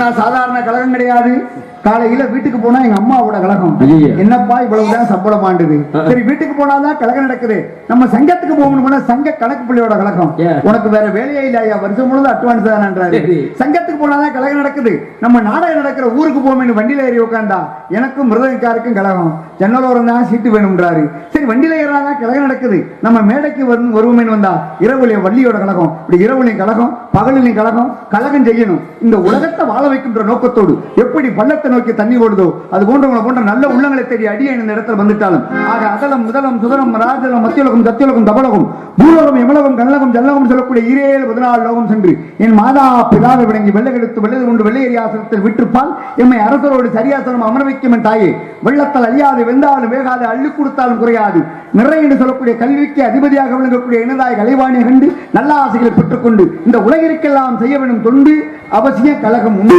கழகம்னா சாதாரண கழகம் கிடையாது. காலையில வீட்டுக்கு போனா எங்க அம்மாவோட கழகம். என்னப்பா இவ்வளவுதான் சம்பளம் ஆண்டுது. சரி வீட்டுக்கு போனாதான் கழகம் நடக்குது. நம்ம சங்கத்துக்கு போகணும்னா சங்க கணக்கு பிள்ளையோட கழகம். உனக்கு வேற வேலையே இல்லையா, வருஷம் முழுவதும் அட்வான்ஸ் தான்ன்றாரு. சங்கத்துக்கு போனாதான் கழகம் நடக்குது. நம்ம நாடகம் நடக்கிற ஊருக்கு போகணும், வண்டியில ஏறி உட்காந்தா எனக்கும் மிருதங்காருக்கும் கழகம், ஜன்னலோரம் தான் சீட்டு வேணும்ன்றாரு. சரி வண்டியில ஏறாதான் கழகம் நடக்குது. நம்ம மேடைக்கு வருவோமேனு வந்தா இரவுலைய வள்ளியோட கழகம். இப்படி இரவுலையும் கழகம், பகலிலையும் கழகம். கழகம் செய்யணும் இந்த உலகத்தை வாழ வைக்கின்ற நோக்கத்தோடு எப்படி பள்ளத்தை நோக்கி தண்ணி ஓடுதோ அது போன்ற நல்ல உள்ளங்களை தேடி அடிய இந்த இடத்துல வந்துட்டாலும் ஆக அகலம் முதலம் சுதரம் ராஜலம் மத்தியுலகம் சத்தியுலகம் தபலகம் பூலோகம் எமலகம் கண்ணலகம் ஜல்லகம் சொல்லக்கூடிய 14 லோகம் சென்று என் மாதா பிதாவை விளங்கி வெள்ளெடுத்து வெள்ளது கொண்டு வெள்ளையரி ஆசனத்தில் விற்றுப்பால் எம்மை அரசரோடு சரியாசனம் அமர வைக்கும் என் தாயே. வெள்ளத்தால் அழியாது, வெந்தாலும் வேகாது, அள்ளி கொடுத்தாலும் குறையாது, நிறை என்று சொல்லக்கூடிய கல்விக்கு அதிபதியாக விளங்கக்கூடிய இனதாய் கலைவாணியை கண்டு நல்ல ஆசைகளை பெற்றுக்கொண்டு இந்த உலகிற்கெல்லாம் செய்ய வேண்டும் தொண்டு அவசியம் கழகம் உண்டு.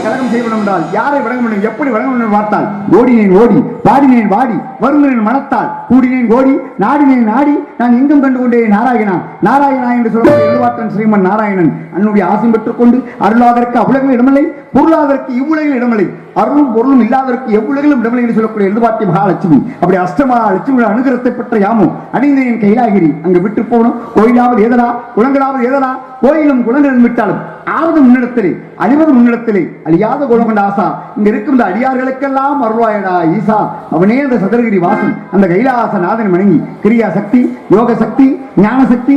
கழகம் செய்ய வேண்டும் என்றால் யாரை வழங்க வேண்டும், எப்படி வழங்க வேண்டும் பார்த்தால் ஓடினேன் ஓடி, பாடினேன் வாடி, வருகிறேன் மனத்தால், கூடினேன் கோடி, நாடினேன் நாடி, நான் எங்கும் கண்டு கொண்டேன் நாராயணா நாராயணா என்று சொல்லக்கூடிய எழுவாற்றன் ஸ்ரீமன் நாராயணன் அன்னுடைய ஆசை பெற்றுக் கொண்டு அருளாதற்கு அவ்வுலகில் இடமில்லை, பொருளாதற்கு இவ்வுலகில் இடமில்லை, அருளும் பொருளும் இல்லாதற்கு எவ்வுலகிலும் இடமில்லை என்று சொல்லக்கூடிய எழுதுவாட்டி மகாலட்சுமி. அப்படி அஷ்டமா லட்சுமி அனுகிரகத்தை பெற்ற யாமோ அணிந்தேன் கைலாகிரி. அங்கு விட்டு போகணும். கோயிலாவது ஏதனா, குளங்களாவது ஏதனா, கோயிலும் குளங்களும் விட்டாலும் ஆவது முன்னிடத்திலே, அழிவது முன்னிடத்திலே, அழியாத குணம் கொண்ட ஆசா இங்க இருக்கும் இந்த அடியார்களுக்கெல்லாம் அருள்வாயடா ஈசா. அவனே அந்த சதுரகிரி வாசன், அந்த கைலாச நாதன் வணங்கி கிரியா சக்தி, யோக சக்தி, ஞான சக்தி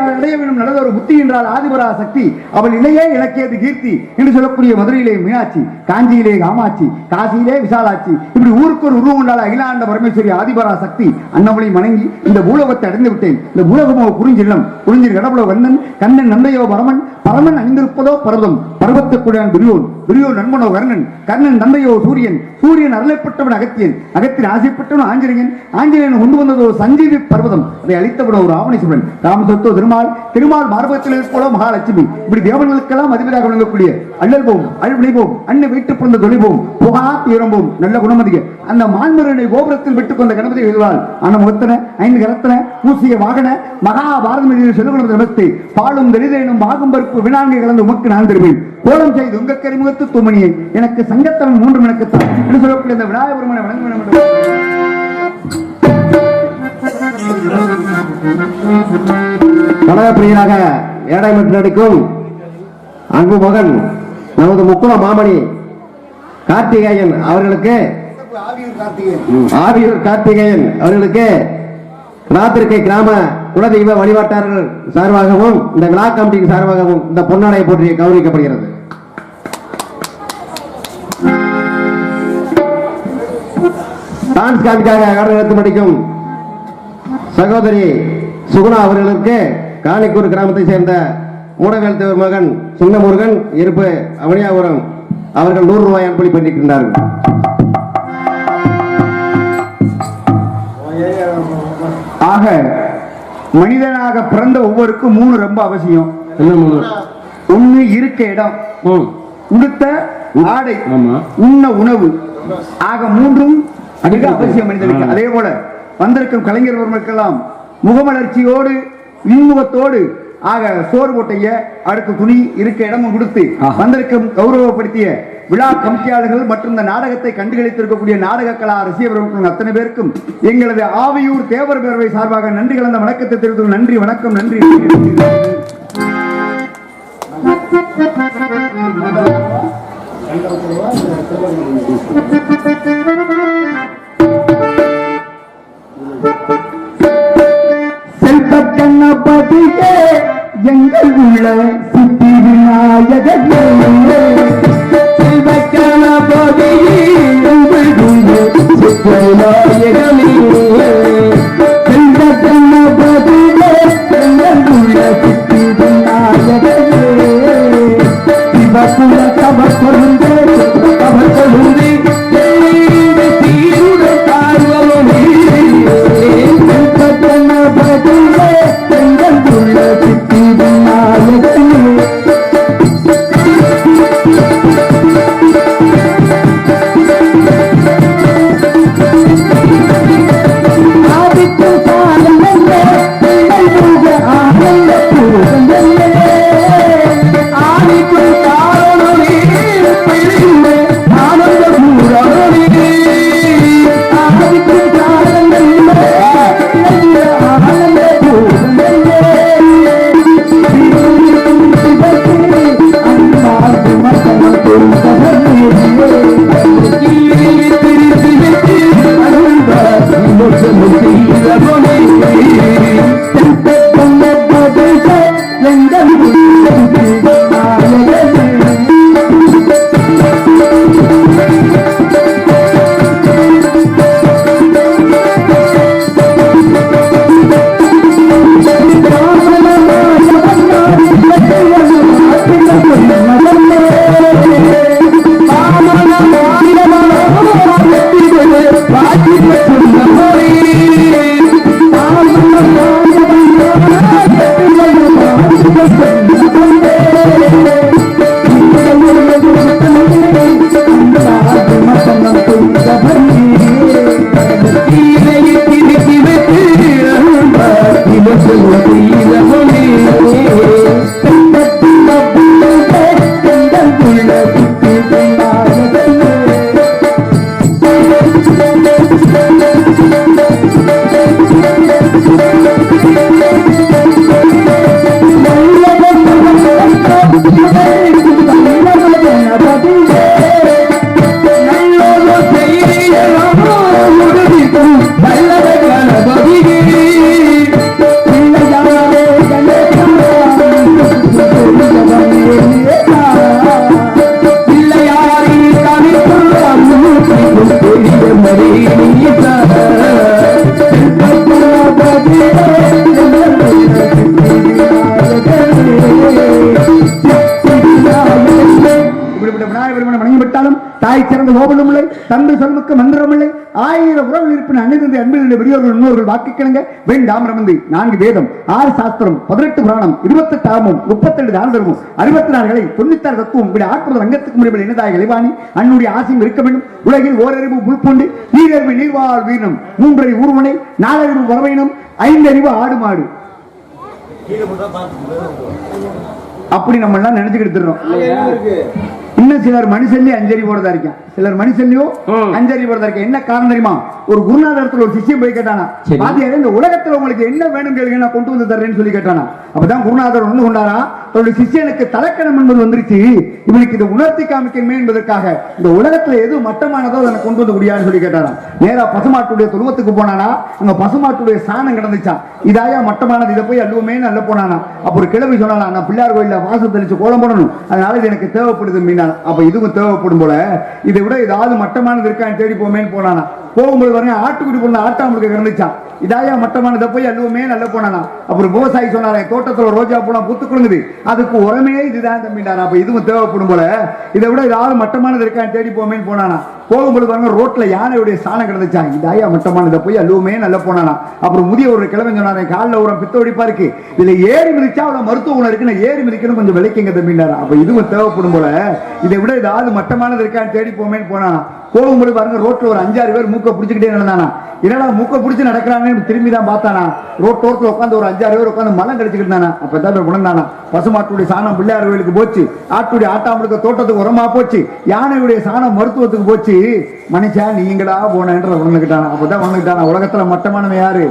அடைய வேண்டும். நல்லதொரு புத்தி என்றால் ஆதிபரா சக்தி, அவள் இளையே இலக்கியது கீர்த்தி என்று சொல்லக்கூடிய மதுரையிலே மீனாட்சி, காஞ்சியிலே காமாட்சி, காசியிலே விசாலாட்சி, இப்படி ஊருக்கு ஒரு உருவம் கொண்டால் அகிலாண்ட பரமேஸ்வரி ஆதிபரா சக்தி அன்னவளை வணங்கி இந்த பூலோகத்தை அடைந்து விட்டேன். இந்த பூலோகமோ குறிஞ்சில்லம், குறிஞ்சில் கடவுளோ வந்தன், கண்ணன் நந்தையோ பரமன், பரமன் அணிந்திருப்பதோ பர்வதம், பர்வத்துக்குடன் துரியோன், துரியோன் நண்பனோ கர்ணன், கர்ணன் நந்தையோ சூரியன், சூரியன் அருளைப்பட்டவன் அகத்தியன், அகத்தின் ஆசைப்பட்டவன் ஆஞ்சநேயன், ஆஞ்சநேயன் கொண்டு வந்ததோ சஞ்சீவி பர்வதம், அதை அளித்தவிட ஒரு ராவணேஸ்வரன், ராமசத்தோ திருமால், திருமால் மார்பகத்தில் இருப்போம் மகாலட்சுமி. இப்படி தேவர்களுக்கெல்லாம் அதிபதியாக விளங்கக்கூடிய அள்ளல்போம், அழுவினைவோம், அன்னை வீட்டு பிறந்த தொழிவோம், புகா தீரம்போம், நல்ல குணமதிக அந்த மான்மரனை கோபுரத்தில் விட்டுக் கொண்ட கணபதி எழுதுவாள். ஆன முகத்தன 5 கரத்தன பூசிய வாகன மகாபாரதம் செல்வகுணம் நமஸ்தே பாலும் தெளிதேனும் பாகும் பருப்பு வினாங்கை கலந்து உமக்கு நான் தருவேன். கோலம் செய்து உங்க கரிமுகத்து தூமணியை எனக்கு சங்கத்தவன் 3 எனக்குத்தான் என்று சொல்லக்கூடிய இந்த விநாயகபெருமானை வணங்க வேண்டும். கனகப்பிரியனாக ஏடைமற்று நடிக்கும் அன்பு மகன் நமது முக்குள மாமணி கார்த்திகேயன் அவர்களுக்கு, ஆவியூர் கார்த்திகேயன் அவர்களுக்கு ராத்திரிக்கை கிராம குலதெய்வ வழிபாட்டாளர்கள் சார்பாகவும் இந்த விழா கமிட்டியின் சார்பாகவும் இந்த பொன்னாடை போற்றி கௌரவிக்கப்படுகிறது. டான்ஸ் காமிக்காக ஆடல் எடுத்து படிக்கும் சகோதரி சுகுணா அவர்களுக்கு காணிக்கூர் கிராமத்தை சேர்ந்த மூடவேல் தேவர் மகன் சின்னமுருகன் இருப்பு அவனியாபுரம் அவர்கள் 100 ரூபாய் அன்பளி பண்ணியிருக்கின்றார்கள். ஆக மனிதனாக பிறந்த ஒவ்வொருக்கும் 3 ரொம்ப அவசியம். என்ன 3? 1 இருக்க இடம், உடுத்த ஆடை, உண்ண உணவு. ஆக 3ம் அதிக அவசியம் மனிதனுக்கு. அதே போல வந்திருக்கும் கலைஞர் பெருமக்களெல்லாம் முகமலர்ச்சியோடு இன்முகத்தோடு ஆக சோறு போட்டைய அடுத்த துணி இருக்க இடமும் கொடுத்து வந்திருக்கும் கௌரவப்படுத்திய விழா கமிட்டியாளர்கள் மற்றும் இந்த நாடகத்தை கண்டுகளித்திருக்கக்கூடிய நாடக கலா ரசிகர்கள் அத்தனை பேருக்கும் எங்களது ஆவியூர் தேவர் பேரவை சார்பாக நன்றி கலந்த வணக்கத்தை தெரிவித்து நன்றி, வணக்கம், நன்றி. செல்வக்கண்ணபதியே எங்கள் உள்ள சித்தி விநாயகனே, செல்வக்கண்ணபதியே எங்கள் உள்ள சித்தி விநாயகனே, செல்வக்கண்ணபதியே எங்கள் உள்ள சித்தி விநாயகனே, சிவகுல கவர் கொழுந்தே கவர் கொழுந்தே ஆதி தாய் சிறந்த கோபலும் இல்லை, தந்தை சொல்முக்க மந்திரம் இல்லை, 1000 உறவு இருப்பின் அன்னிருந்த அன்பில் பெரியோர்கள் இன்னொருகள் வாக்கு கிழங்க வேண்டாம் ரமந்து 4 வேதம் 6 சாஸ்திரம் 18 புராணம் 28 ஆமம் 32 தானதர்மம் 64 கலை 96 தத்துவம் இப்படி ஆற்றுவது ரங்கத்துக்கு முறையில் என்னதாய் இளைவாணி அன்னுடைய ஆசையும் இருக்க வேண்டும். உலகில் ஓரறிவு புல்பொண்டு, ஈரறிவு நீர்வாழ் வீரம், 3 அறிவு ஊர்வனை, 4 அறிவு வரவையினம், 5 அறிவு ஆடு மாடு. அப்படி நம்ம எல்லாம் நினைச்சுக்கிட்டு இருக்கோம். இன்னும் சிலர் மனுஷன்லயே 5 அறிவு போறதா இருக்கான், சிலர் மனுஷன்லயோ 5 அறிவு போறதா இருக்கேன். என்ன காரணம் தெரியுமா? ஒரு குருநாதரத்துல ஒரு சிஷ்யம் போய் கேட்டானா, பாதியாரே இந்த உலகத்துல உங்களுக்கு என்ன வேணும் கேளுங்க, நான் கொண்டு வந்து தர்றேன்னு சொல்லி கேட்டானா. அப்பதான் குருநாதர் வந்து கொண்டாரா, தன்னுடைய சிஷ்யனுக்கு தலக்கணம் என்பது வந்துருச்சு, இவனுக்கு இதை உணர்த்தி காமிக்கணுமே என்பதற்காக இந்த உலகத்துல எது மட்டமானதோ அதை கொண்டு வந்து முடியாதுன்னு சொல்லி கேட்டாரா. நேரா பசுமாட்டுடைய துருவத்துக்கு போனானா, அங்க பசுமாட்டுடைய சாணம் கிடந்துச்சான். இதாயா மட்டமானது, இதை போய் அள்ளுவோமே நல்ல போனானா. அப்ப ஒரு கிழவி சொன்னாலாம், நான் பிள்ளையார் கோயில வாசல் தெளிச்சு கோலம் போடணும், அதனால இது எனக்கு தேவைப்படுது மீனா. அப்ப இதுவும் தேவைப்படும் போல இதை விட ஏதாவது மட்டமானது இருக்கான்னு தேடி போமேன்னு போனானா. போகும்போது பாருங்க ஆட்டுக்குடி பொண்ணு ஆட்டாமுழுக்க கிடந்துச்சான். இதாயா மட்டமானதை போய் அள்ளுவோமே நல்ல போனானா. அப்புறம் விவசாயி சொன்னாரே, தோட்டத்துல ரோஜா பூலாம் பூத்து குழுங்குது, அதுக்கு உரமே இதுதான் தம்பிட்டாரா. அப்ப இதுவும் தேவைப்படும் போல இதை விட ஏதாவது மட்டமானது இருக்கான்னு தேடி போமேன்னு போனானா. போகும்போது பாருங்க ரோட்ல யானையுடைய சாணம் கிடந்துச்சான். இதாயா மட்டமானதை போய் அள்ளுவோமே நல்ல போனானா. அப்புறம் முதிய ஒரு கிழமை சொன்னாரே, காலில் உரம் பித்த ஒடிப்பா இருக்கு, இதுல ஏறி மிதிச்சா அவ்வளவு மருத்துவ குணம் இருக்கு, நான் ஏறி மிதிக்கணும் கொஞ்சம் விலைக்குங்க தம்பிட்டாரா. அப்ப இதுவும் தேவைப்படும் போல இதை விட ஏதாவது மட்டமானது இருக்கான்னு தேடி போமேன்னு போனானா. போகும்போது பாருங்க ரோட்ல ஒரு 5-6 பேர் மூக்க பிடிச்சுக்கிட்டே நடந்தானா. என்னடா மூக்க பிடிச்சு நடக்கிறான்னு திரும்பி தான் பார்த்தானா. ரோட்டோரத்துல உட்காந்து ஒரு 5-6 பேர் உட்காந்து மலம் கடிச்சுக்கிட்டு இருந்தானா. அப்பதான் உணர்ந்தானா, பசுமாட்டுடைய சாணம் பிள்ளையார் கோயிலுக்கு போச்சு, ஆட்டுடைய ஆட்டாமுழுக்க தோட்டத்துக்கு உரமா போச்சு, யானையுடைய சாணம் மருத்துவத்துக்கு போச்சு, மனுஷா நீங்களா போனன்ற உணர்ந்துக்கிட்டானா. அப்பதான் உணர்ந்துக்கிட்டானா, உலகத்துல மட்டமானவன் யாரு?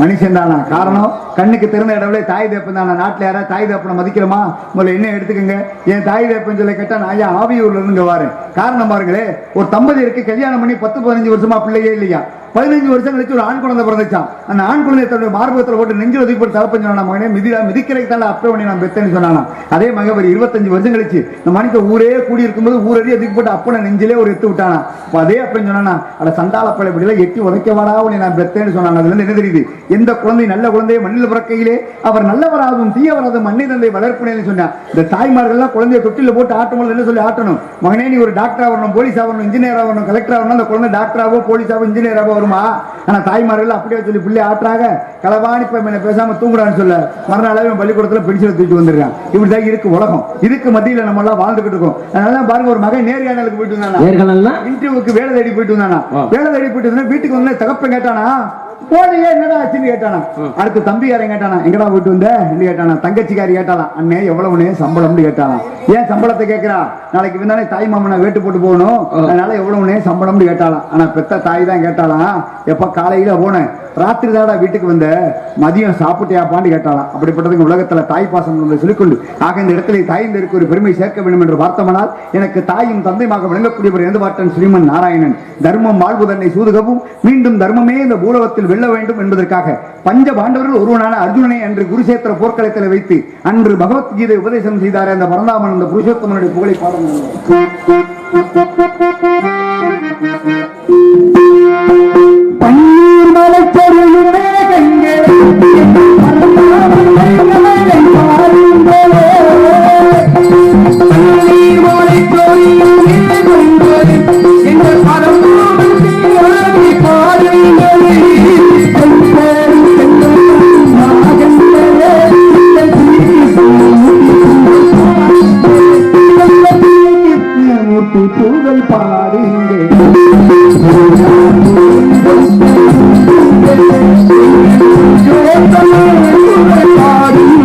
மனுஷன் தானா. காரணம், கண்ணுக்கு திறந்த இடவிலே தாய் தேப்பன் தானா. நாட்டில் யாராவது தாய் தேப்பனை மதிக்கிறோமா? முதல்ல என்ன எடுத்துக்கங்க. என் தாய் தேப்பன் சொல்லி கேட்டா நான் ஐயா ஆவியூர்ல இருந்து வாரேன். காரணம் பாருங்களே, ஒரு தம்பதியருக்கு கல்யாணம் பண்ணி 10-15 வருஷமா பிள்ளையே இல்லையா. 15 வருஷம் கழிச்சு ஒரு ஆண் குழந்தை பிறந்துச்சான். அந்த ஆண் குழந்தை தன்னுடைய மார்பகத்தில் போட்டு நெஞ்சில் ஒதுக்கி போட்டு தலப்பன் சொன்னா, மகனே மிதிக்கிறதுக்கு தான் அப்பவே உடனே நான் பெத்தேன்னு சொன்னானா. அதே மக ஒரு 25 வருஷம் கழிச்சு இந்த மனித ஊரே கூடி இருக்கும்போது ஊரடி ஒதுக்கி போட்டு அப்பனை நெஞ்சிலே ஒரு எத்து விட்டானா. அப்ப அதே அப்பன்னு சொன்னானா, அட சண்டால பழை இப்படிலாம் எட்டி உதைக்கவாடா உடனே நான் பெத்தேன்னு சொன்னான். அதுல இருந்து என்ன தெரியுது? எந்த குழந்தை நல்ல குழந்தையை மண்ணில் பிறக்கையிலே அவர் நல்லவராகவும் தீயவராதும் மண்ணை தந்தை வளர்ப்புனேன்னு சொன்னான். இந்த தாய்மார்கள்லாம் குழந்தைய தொட்டில போட்டு ஆட்டும் என்ன சொல்லி ஆட்டணும்? மகனே நீ ஒரு டாக்டர் ஆகணும், போலீஸ் ஆகணும், இன்ஜினியர் ஆகணும், கலெக்டர் ஆகணும், அந்த குழந்தை டாக்டராகவோ போலீஸாவோ இன்ஜினியராகவோ வருமா? ஆனா தாய்மார்கள் அப்படியே சொல்லி பிள்ளை ஆட்டுறாங்க. களவாணி பேசாம தூங்குறான்னு சொல்ல மறுநாளாவே பள்ளிக்கூடத்துல பென்சிலை தூக்கிட்டு வந்துருக்கான். இப்படிதான் இருக்கு உலகம். இதுக்கு மத்தியில நம்ம எல்லாம் வாழ்ந்துகிட்டு இருக்கோம். அதனால பாருங்க, ஒரு மகன் நேர்காணலுக்கு போயிட்டு இருந்தானா, இன்டர்வியூக்கு வேலை தேடி போயிட்டு இருந்தானா. வேலை தேடி போயிட்டு இருந்தா வீட்டுக்கு வந்து தகப்பன் கேட்டானா, போனியே என்னடா ஆச்சுன்னு கேட்டானா. அடுத்து தம்பிக்காரன் கேட்டானா, எங்கடா போயிட்டு வந்த கேட்டானா. தங்கச்சிக்காரி கேட்டாலாம், அண்ணே எவ்வளவுனே சம்பளம்னு கேட்டாலாம். ஏன் சம்பளத்தை கேட்கிறா? நாளைக்கு வந்தானே தாய் மாமனை வேட்டு போட்டு போகணும், அதனால எவ்வளவுனே சம்பளம்னு கேட்டாலாம். ஆனா பெத்த தாய் தான் கேட்டாலாம், எப்ப காலையில போனேன், ராத்திரி தாடா வீட்டுக்கு வந்த, மதியம் சாப்பிட்டியாப்பான்னு கேட்டாலாம். அப்படிப்பட்டதுக்கு உலகத்துல தாய் பாசம் சொல்லிக்கொண்டு ஆக இந்த இடத்துல தாய்ந்தருக்கு ஒரு பெருமை சேர்க்க வேண்டும் என்று பார்த்தமனால் எனக்கு தாயும் தந்தையாக விளங்கக்கூடியவர் எந்தவாட்டன் ஸ்ரீமன் நாராயணன் தர்மம் வாழ்வதனை சூதுகவும் மீண்டும் தர்மமே இந்த பூலகத்தில் வெல்ல வேண்டும் என்பதற்காக பஞ்ச பாண்டவர்கள் ஒருவனான அர்ஜுனனை அன்று குருசேத்திர போர்க்களத்தில் வைத்து அன்று பகவத்கீதை உபதேசம் செய்தார். அந்த பரந்தாமன் அந்த புருஷோத்தமனுடைய புகழை பாடம் பன்னீர் மலைச்சொல்லும் புகழ் பாடுங்க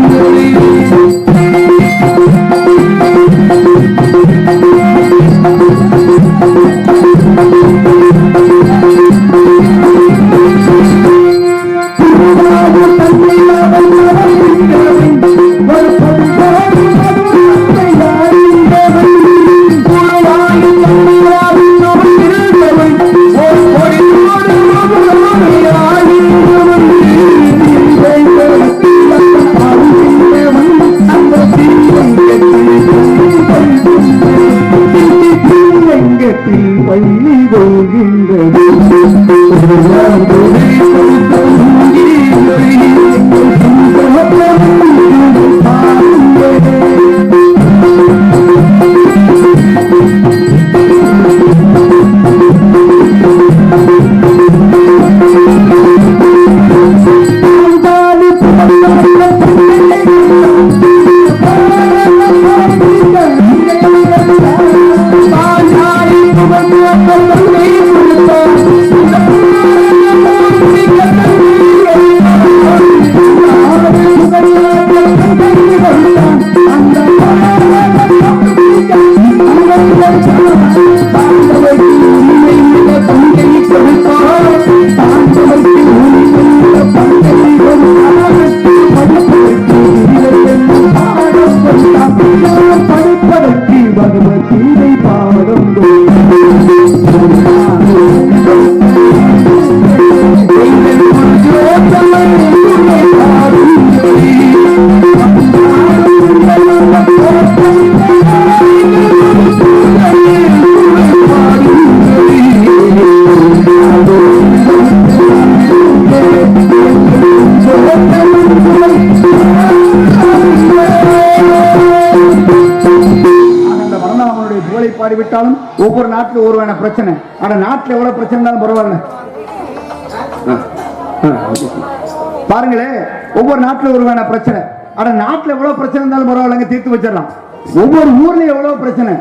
மாறிவிட்டாலும் ஒவ்வொரு நாட்டிலும் ஒருவன பிரச்சனை. ஆனா நாட்டுல எவ்வளவு பிரச்சனை இருந்தாலும் பரவாயில்ல. பாருங்களே, ஒவ்வொரு நாட்டிலும் ஒருவன பிரச்சனை. ஆனா நாட்டுல எவ்வளவு பிரச்சனை இருந்தாலும் பரவாயில்லைங்க, தீர்த்து வச்சிடலாம். ஒவ்வொரு ஊர்லயும் எவ்வளவு பிரச்சனை,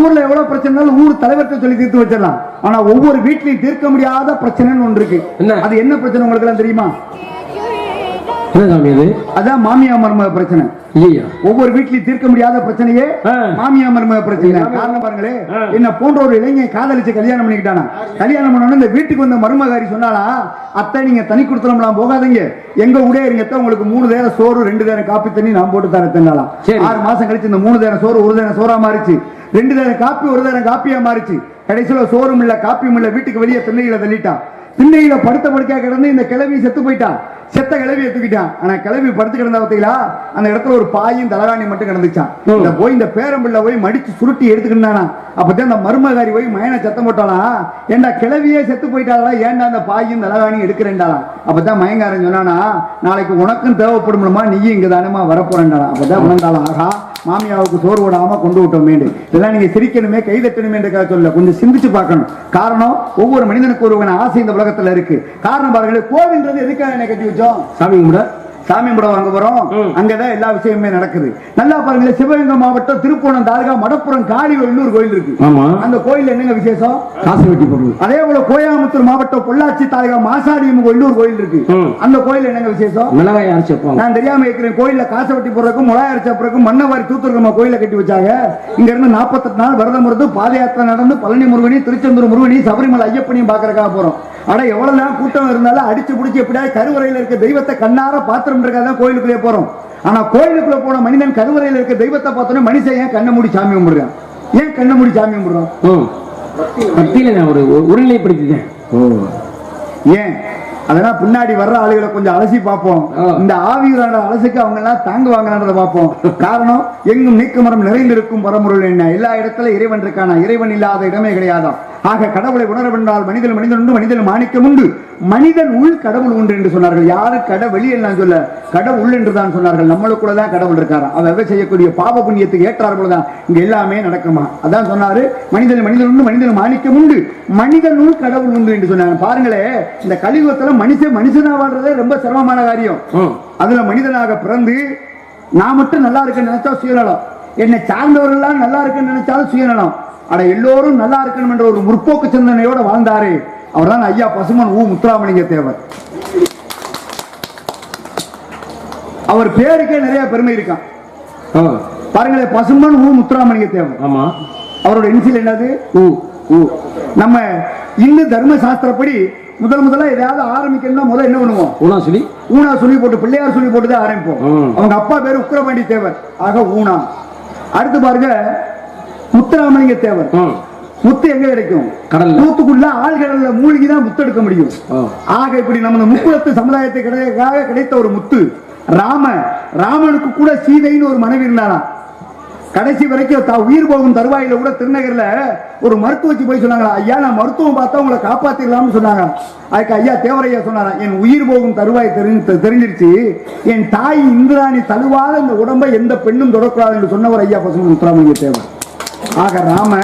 ஊர்ல எவ்வளவு பிரச்சனை ஊர் தலைவர்கிட்ட சொல்லி தீர்த்து வச்சிடலாம். ஆனா ஒவ்வொரு வீட்லயும் தீர்க்க முடியாத பிரச்சனைன்னு ஒன்று இருக்கு. அது என்ன பிரச்சனை உங்களுக்கு எல்லாம் தெரியுமா? அதான் மாமியா மருமக பிரச்சனை. ஒவ்வொரு வீட்லயும் தீர்க்க முடியாத பிரச்சனையே மாமியா மருமக பிரச்சனை. காரணம் பாருங்களே, என்ன போன்ற ஒரு இளைஞன் காதலிச்சு கல்யாணம் பண்ணிக்கிட்டானா. கல்யாணம் பண்ண இந்த வீட்டுக்கு வந்த மருமகாரி சொன்னாலா, அத்தை நீங்க தனி கொடுத்துலாம் போகாதீங்க, எங்க கூட இருங்க, உங்களுக்கு 3 நேரம் சோறு 2 நேரம் காப்பி தண்ணி நான் போட்டு தரேன் தின்னாலாம். 6 மாசம் கழிச்சு இந்த 3 நேரம் சோறு 1 நேரம் சோறா மாறிச்சு, 2 நேரம் காப்பி 1 நேரம் காப்பியா மாறிச்சு. கடைசியில சோறும் இல்ல காப்பியும் இல்ல, வீட்டுக்கு வெளியே திண்ணையில தள்ளிட்டான். திண்ணையில படுத்த படுக்கையா கிடந்து இந்த கிழவி செத்து போயிட்டான். செத்த கிளவி எடுத்துக்கிட்டான். ஆனா கிளவி படுத்து கிடந்தா பார்த்தீங்களா, அந்த இடத்துல ஒரு பாயும் தலகாணி மட்டும் கிடந்துச்சான். இந்த போய் இந்த பேரம்பிள்ள போய் மடிச்சு சுருட்டி எடுத்துக்கிட்டானா. அப்பதான் அந்த மருமகாரி போய் மயனை சத்தம் போட்டாளா, ஏண்டா கிளவியே செத்து போயிட்டாளா, ஏண்டா அந்த பாயும் தலகாணி எடுக்கிறேன்டாலாம். அப்பதான் மயங்காரன் சொன்னானா, நாளைக்கு உனக்கும் தேவைப்படுமா, நீயும் இங்க தானமா வரப்போறேன்டாலாம். அப்பதான் உணர்ந்தாலும், ஆகா மாமியாவுக்கு சோறு விடாம கொண்டு விட்டோம். இதெல்லாம் நீங்க சிரிக்கணுமே கைதட்டணுமே சொல்ல, கொஞ்சம் சிந்திச்சு பார்க்கணும். காரணம், ஒவ்வொரு மனிதனுக்கு ஒருவன ஆசை இந்த உலகத்துல இருக்கு. காரணம் பாருங்க, கோவில்ன்றது எதுக்காக என்ன கட்டி வச்சோம்? சாமி கும்பிட வாங்க போறோம். அங்கதான் எல்லா விஷயமே நடக்குது. நல்லா பாருங்க, சிவகங்கை மாவட்டம் திருப்போணம் தாலுகா மடப்புறம் காளிவெள்ளூர் கோயில் இருக்கு. அந்த கோயில் என்னங்க விசேஷம்? காசு வெட்டி பொருள். அதே போல கோயம்புத்தூர் மாவட்டம் பொள்ளாச்சி தாலுகா மாசாணியம் வெள்ளூர் கோயில் இருக்கு. அந்த கோயில் என்னங்க விசேஷம்? மிளகாய் அரைச்சப்போ. நான் தெரியாம இருக்கிறேன், கோயில்ல காசு வெட்டி போறதுக்கும் மிளகாய் அரைச்சப்பறக்கும் மண்ணவாரி தூத்துருக்கமா கோயில கட்டி வச்சாங்க. இங்க இருந்து 48 நாள் விரதம் இருந்து பாத யாத்திரை நடந்து பழனி முருகனி, திருச்செந்தூர் முருகனி, சபரிமலை ஐயப்பனையும் பாக்குறதுக்காக போறோம். ஆனா எவ்வளவுதான் கூட்டம் இருந்தாலும் அடிச்சு பிடிச்சி எப்படியா கருவறையில இருக்க தெய்வத்தை கண்ணார பாத்திரம் கோயிலுக்குள்ளே போறோம். ஆனா கோயிலுக்குள்ள போன மனிதன் கருவறையில் இருக்க தெய்வத்தை பார்த்தோன்னே மனுஷன் ஏன் கண்ணை மூடி சாமி கும்பிடுறான்? ஏன் கண்ணை மூடி சாமி கும்பிடுறோம்? ஒரு உருளைப்படுத்திட்டேன். ஏன் அதெல்லாம் பின்னாடி வர்ற ஆளுகளை கொஞ்சம் அலசி பார்ப்போம். இந்த ஆவியோட அலசுக்கு அவங்க எல்லாம் தாங்குவாங்கன்றத பார்ப்போம். காரணம், எங்கும் நீக்கமரம் நிறைந்திருக்கும் பரம்பொருள் என்ன, எல்லா இடத்துல இறைவன் இருக்கானா, இறைவன் இல்லாத இடமே கிடையாதான். ஆக கடவுளை உணர வென்றால் மனிதன் மனிதன் உண்டு, மனிதன் மாணிக்கம் உண்டு, மனிதன் உள் கடவுள் உண்டு என்று சொன்னார்கள். யாரு கடை வெளியெல்லாம் சொல்ல, கடவுள் என்று தான் சொன்னார்கள். நம்மளுக்குள்ளதான் கடவுள் இருக்காரா. அவன் செய்யக்கூடிய பாவ புண்ணியத்துக்கு ஏற்றார் போலதான் இங்க எல்லாமே நடக்குமா. அதான் சொன்னாரு, மனிதன் மனிதன் உண்டு, மனிதன் மாணிக்கம் உண்டு, மனிதன் உள் கடவுள் உண்டு என்று சொன்னாங்க. பாருங்களே, இந்த கலியுகத்துல மனுஷனா வாழ்றதே ரொம்ப சிரமமான காரியம். அதுல மனிதனாக பிறந்து நான் மட்டும் நல்லா இருக்குன்னு நினைச்சா சுயநலம், என்னை சார்ந்தவர்கள் நல்லா இருக்குன்னு நினைச்சாலும் சுயநலம். அட எல்லோரும் நல்லா இருக்கணும் என்ற ஒரு முற்போக்கு சிந்தனையோட வாழ்ந்தாரு. அவர் தான் ஐயா பசுமன் ஊ முத்துராமலிங்க தேவர். அவர் பேருக்கே நிறைய பெருமை இருக்கான். பாருங்களேன், பசுமன் ஊ முத்துராமலிங்க தேவர். ஆமா, அவரோட இன்சியல் என்னது? நம்ம இந்து தர்ம சாஸ்திரப்படி முதல்ல ஏதாவது ஆரம்பிக்கணும்னா முதல்ல என்ன பண்ணுவோம்? ஊனா சொல்லி போட்டு பிள்ளையார் சொல்லி போட்டுதான் ஆரம்பிப்போம். அவங்க அப்பா பேரு உக்கிரபாண்டி தேவர், ஆக ஊனா. அடுத்து பாருங்க, முத்துராமலிங்க தேவர். முத்து எங்க கிடைக்கும்? தூத்துக்குள்ள ஆழ்கடல்ல மூழ்கிதான் முத்து எடுக்க முடியும். ஆக இப்படி நம்ம முக்குளத்து சமுதாயத்துக்காக கிடைத்த ஒரு முத்து ராமனுக்கு கூட சீதைன்னு ஒரு மனைவி இருந்தாராம். கடைசி வரைக்கும் உயிர் போகும் தருவாயில கூட திருநகர்ல ஒரு மருத்துவச்சி போய் சொன்னாங்களா, ஐயா நான் மருத்துவம் பார்த்தா உங்களை காப்பாத்திடலாம்னு சொன்னாங்க. அதுக்கு ஐயா தேவரையா சொன்னாரா, என் உயிர் போகும் தருவாய் தெரிஞ்சிருச்சு, என் தாய் இந்திராணி தழுவாத இந்த உடம்பை எந்த பெண்ணும் தொடக்கூடாது என்று சொன்னவர் ஐயா பசுமன் முத்துராமலிங்க தேவர். ஆக ராம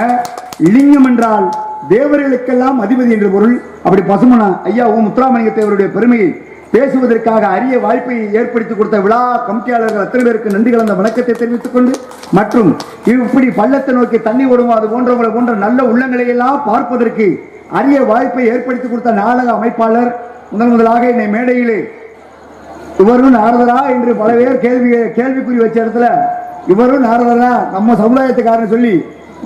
இலிங்கம் என்றால் தேவர்களுக்கெல்லாம் அதிபதி என்ற பொருள். அப்படி பசுமனா ஐயா முத்துராமலிங்க தேவருடைய பெருமையை பேசுவதற்காக அரிய வாய்ப்பை ஏற்படுத்தி கொடுத்த விழா கமிட்டியாளர்கள் அத்தனை பேருக்கு நன்றி கலந்த வணக்கத்தை தெரிவித்துக் கொண்டு, மற்றும் இப்படி பள்ளத்தை நோக்கி தண்ணி ஓடும் அது போன்றவங்களை போன்ற நல்ல உள்ளங்களை எல்லாம் பார்ப்பதற்கு அரிய வாய்ப்பை ஏற்படுத்தி கொடுத்த நாடக அமைப்பாளர் முதலாக என்னை மேடையிலே இவரும் நாரதரா என்று பல பேர் கேள்விக்குறி வச்ச இடத்துல இவரும் நாரதரா நம்ம சமுதாயத்துக்காரன் சொல்லி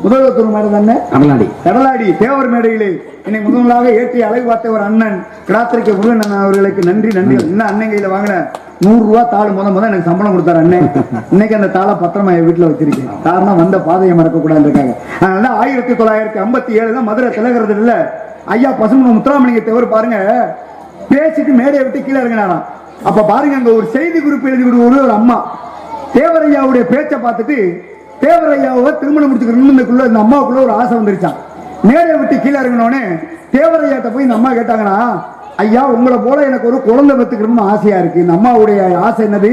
முதல்வர் மேடை கடலாடி தேவர் மேடையிலே என்னை முதலாக ஏற்றி அழகு பார்த்த ஒரு அண்ணன் கிடாத்திரிக்க முருகன் அண்ணன் அவர்களுக்கு நன்றி. இன்னும் அண்ணன் கையில வாங்கின 100 ரூபா தாள் முதல் எனக்கு சம்பளம் கொடுத்தாரு அண்ணன். இன்னைக்கு அந்த தாளை பத்திரமா என் வீட்டுல வச்சிருக்கேன். காரணம், வந்த பாதையை மறக்க கூடாது இருக்காங்க. அதனால 1957 மதுரை திலகரது இல்ல ஐயா பசுமன் முத்துராமலிங்க தேவர் பாருங்க பேசிட்டு மேடையை விட்டு கீழே இறங்கினாராம். அப்ப பாருங்க, அங்க ஒரு செய்தி குறிப்பு எழுதி விடுவோம். ஒரு அம்மா தேவரையாவுடைய பேச்சை பார்த்துட்டு தேவரையாவை திருமணம் முடிச்சுக்கணும்னு இந்த அம்மாவுக்குள்ள ஒரு ஆசை வந்துருச்சான். மேலே விட்டு கீழே இறங்கினோடனே தேவரையாட்ட போய் இந்த அம்மா கேட்டாங்கன்னா, ஐயா உங்களை போல எனக்கு ஒரு குழந்தை பெற்றுக்கணும்னு ஆசையா இருக்கு. இந்த அம்மாவுடைய ஆசை என்னது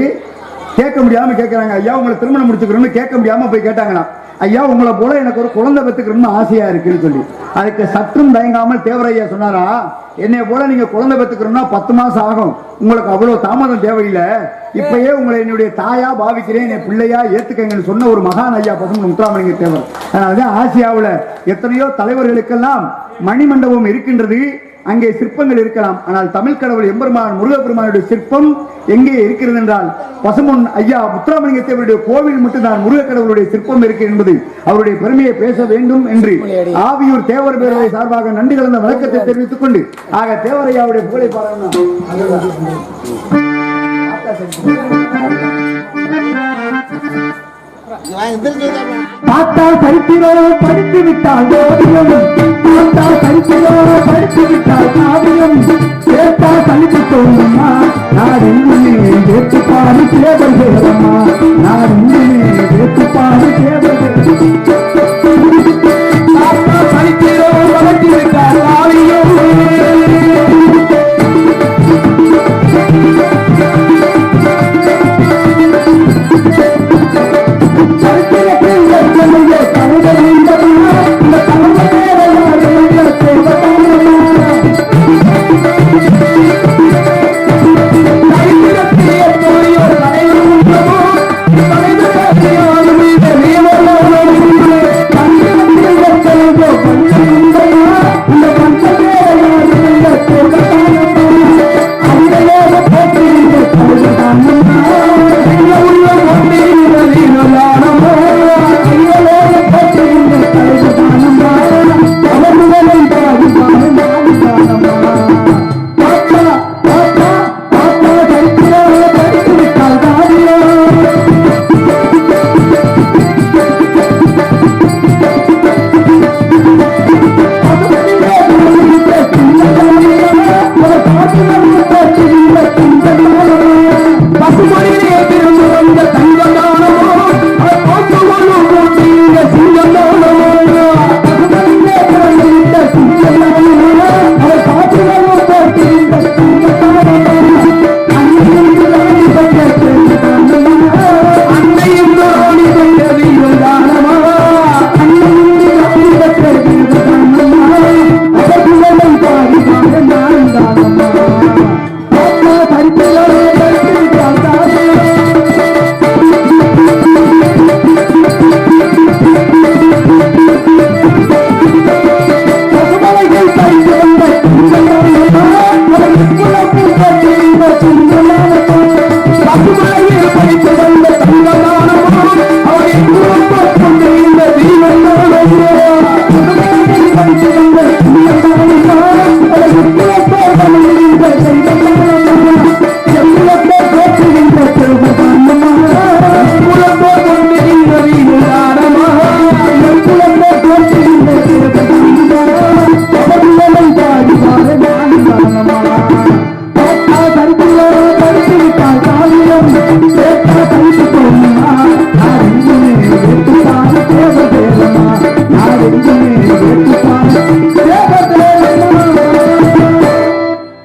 கேட்க முடியாம கேட்கறாங்க. ஐயா உங்களை திருமணம் முடிச்சுக்கணும்னு கேட்க முடியாம போய் கேட்டாங்கன்னா, ஐயா உங்களை போல எனக்கு ஒரு குழந்தை பெத்துக்கணும்னு ஆசையா இருக்குன்னு சொல்லி அதுக்கு சற்றும் தயங்காமல் தேவரையா சொன்னாரா, என்னைய போல நீங்க குழந்தை பெத்துக்கணும்னா 10 மாசம் ஆகும், உங்களுக்கு அவ்வளவு தாமதம் தேவையில்லை, இப்பயே உங்களை என்னுடைய தாயா பாவிக்கிறேன், என் பிள்ளையா ஏத்துக்கங்கன்னு சொன்ன ஒரு மகான் ஐயா பசுமன் முத்துராமலிங்க தேவர். அதனாலதான் ஆசியாவுல எத்தனையோ தலைவர்களுக்கெல்லாம் மணிமண்டபம் இருக்கின்றது, அங்கே சிற்பங்கள் இருக்கலாம். ஆனால் தமிழ் கடவுள் எம்பெருமான் முருகப்பெருமானுடைய சிற்பம் எங்கே இருக்கிறது என்றால் பசுமன் ஐயா முத்துராமலிங்க தேவருடைய கோவில் மட்டும்தான் முருக கடவுளுடைய சிற்பம் இருக்கு என்பது அவருடைய பெருமையை பேச வேண்டும் என்று ஆவியூர் தேவர் பேரவை சார்பாக நன்றி கலந்த வழக்கத்தை தெரிவித்துக் கொண்டு ஆக தேவரையாவுடைய புகழை பாருங்க. பார்த்தா சரித்திரம் படித்து விட்டால் ஓவியம், பார்த்தா சரித்திரம் படித்து விட்டால் காவியம், கேட்டா சலித்து தோணுமா நான் எங்குமே ஏற்றுப்பாடு தேவர் சேரம்மா, நான் எங்குமே ஏற்றுப்பாடு தேவர் பார்த்தா சரித்திரம் படித்து விட்டால் காவியம்.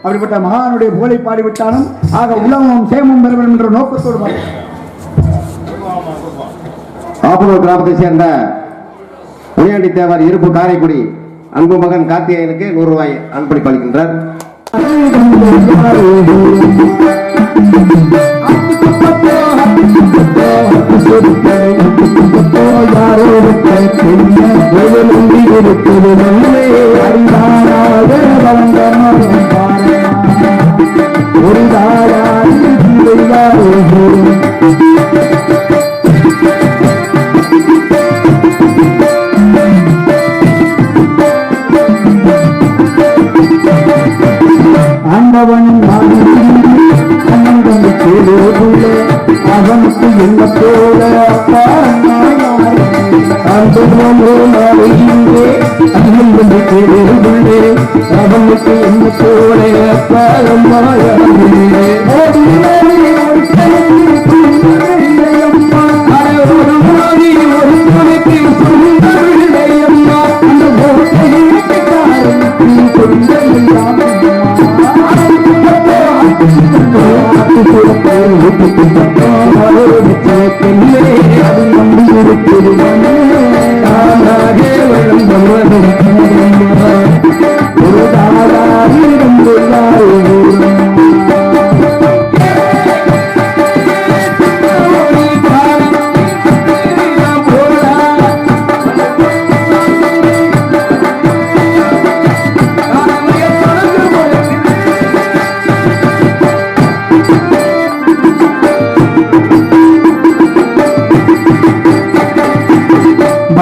அப்படிப்பட்ட மகானுடைய புகழை பாடிவிட்டாலும் ஆக உலகமும் சேமம் பெற வேண்டும் என்ற நோக்கத்தோடு ஆப்பனூர் கிராமத்தை சேர்ந்த முனியாண்டி தேவர் இருப்பு காரைக்குடி அன்பு மகன் கார்த்திகேயனுக்கு 100 ரூபாய் அன்பளிப்பு அளிக்கின்றார். அவனுக்கு என்ன போல அவனுக்கு என்ன போல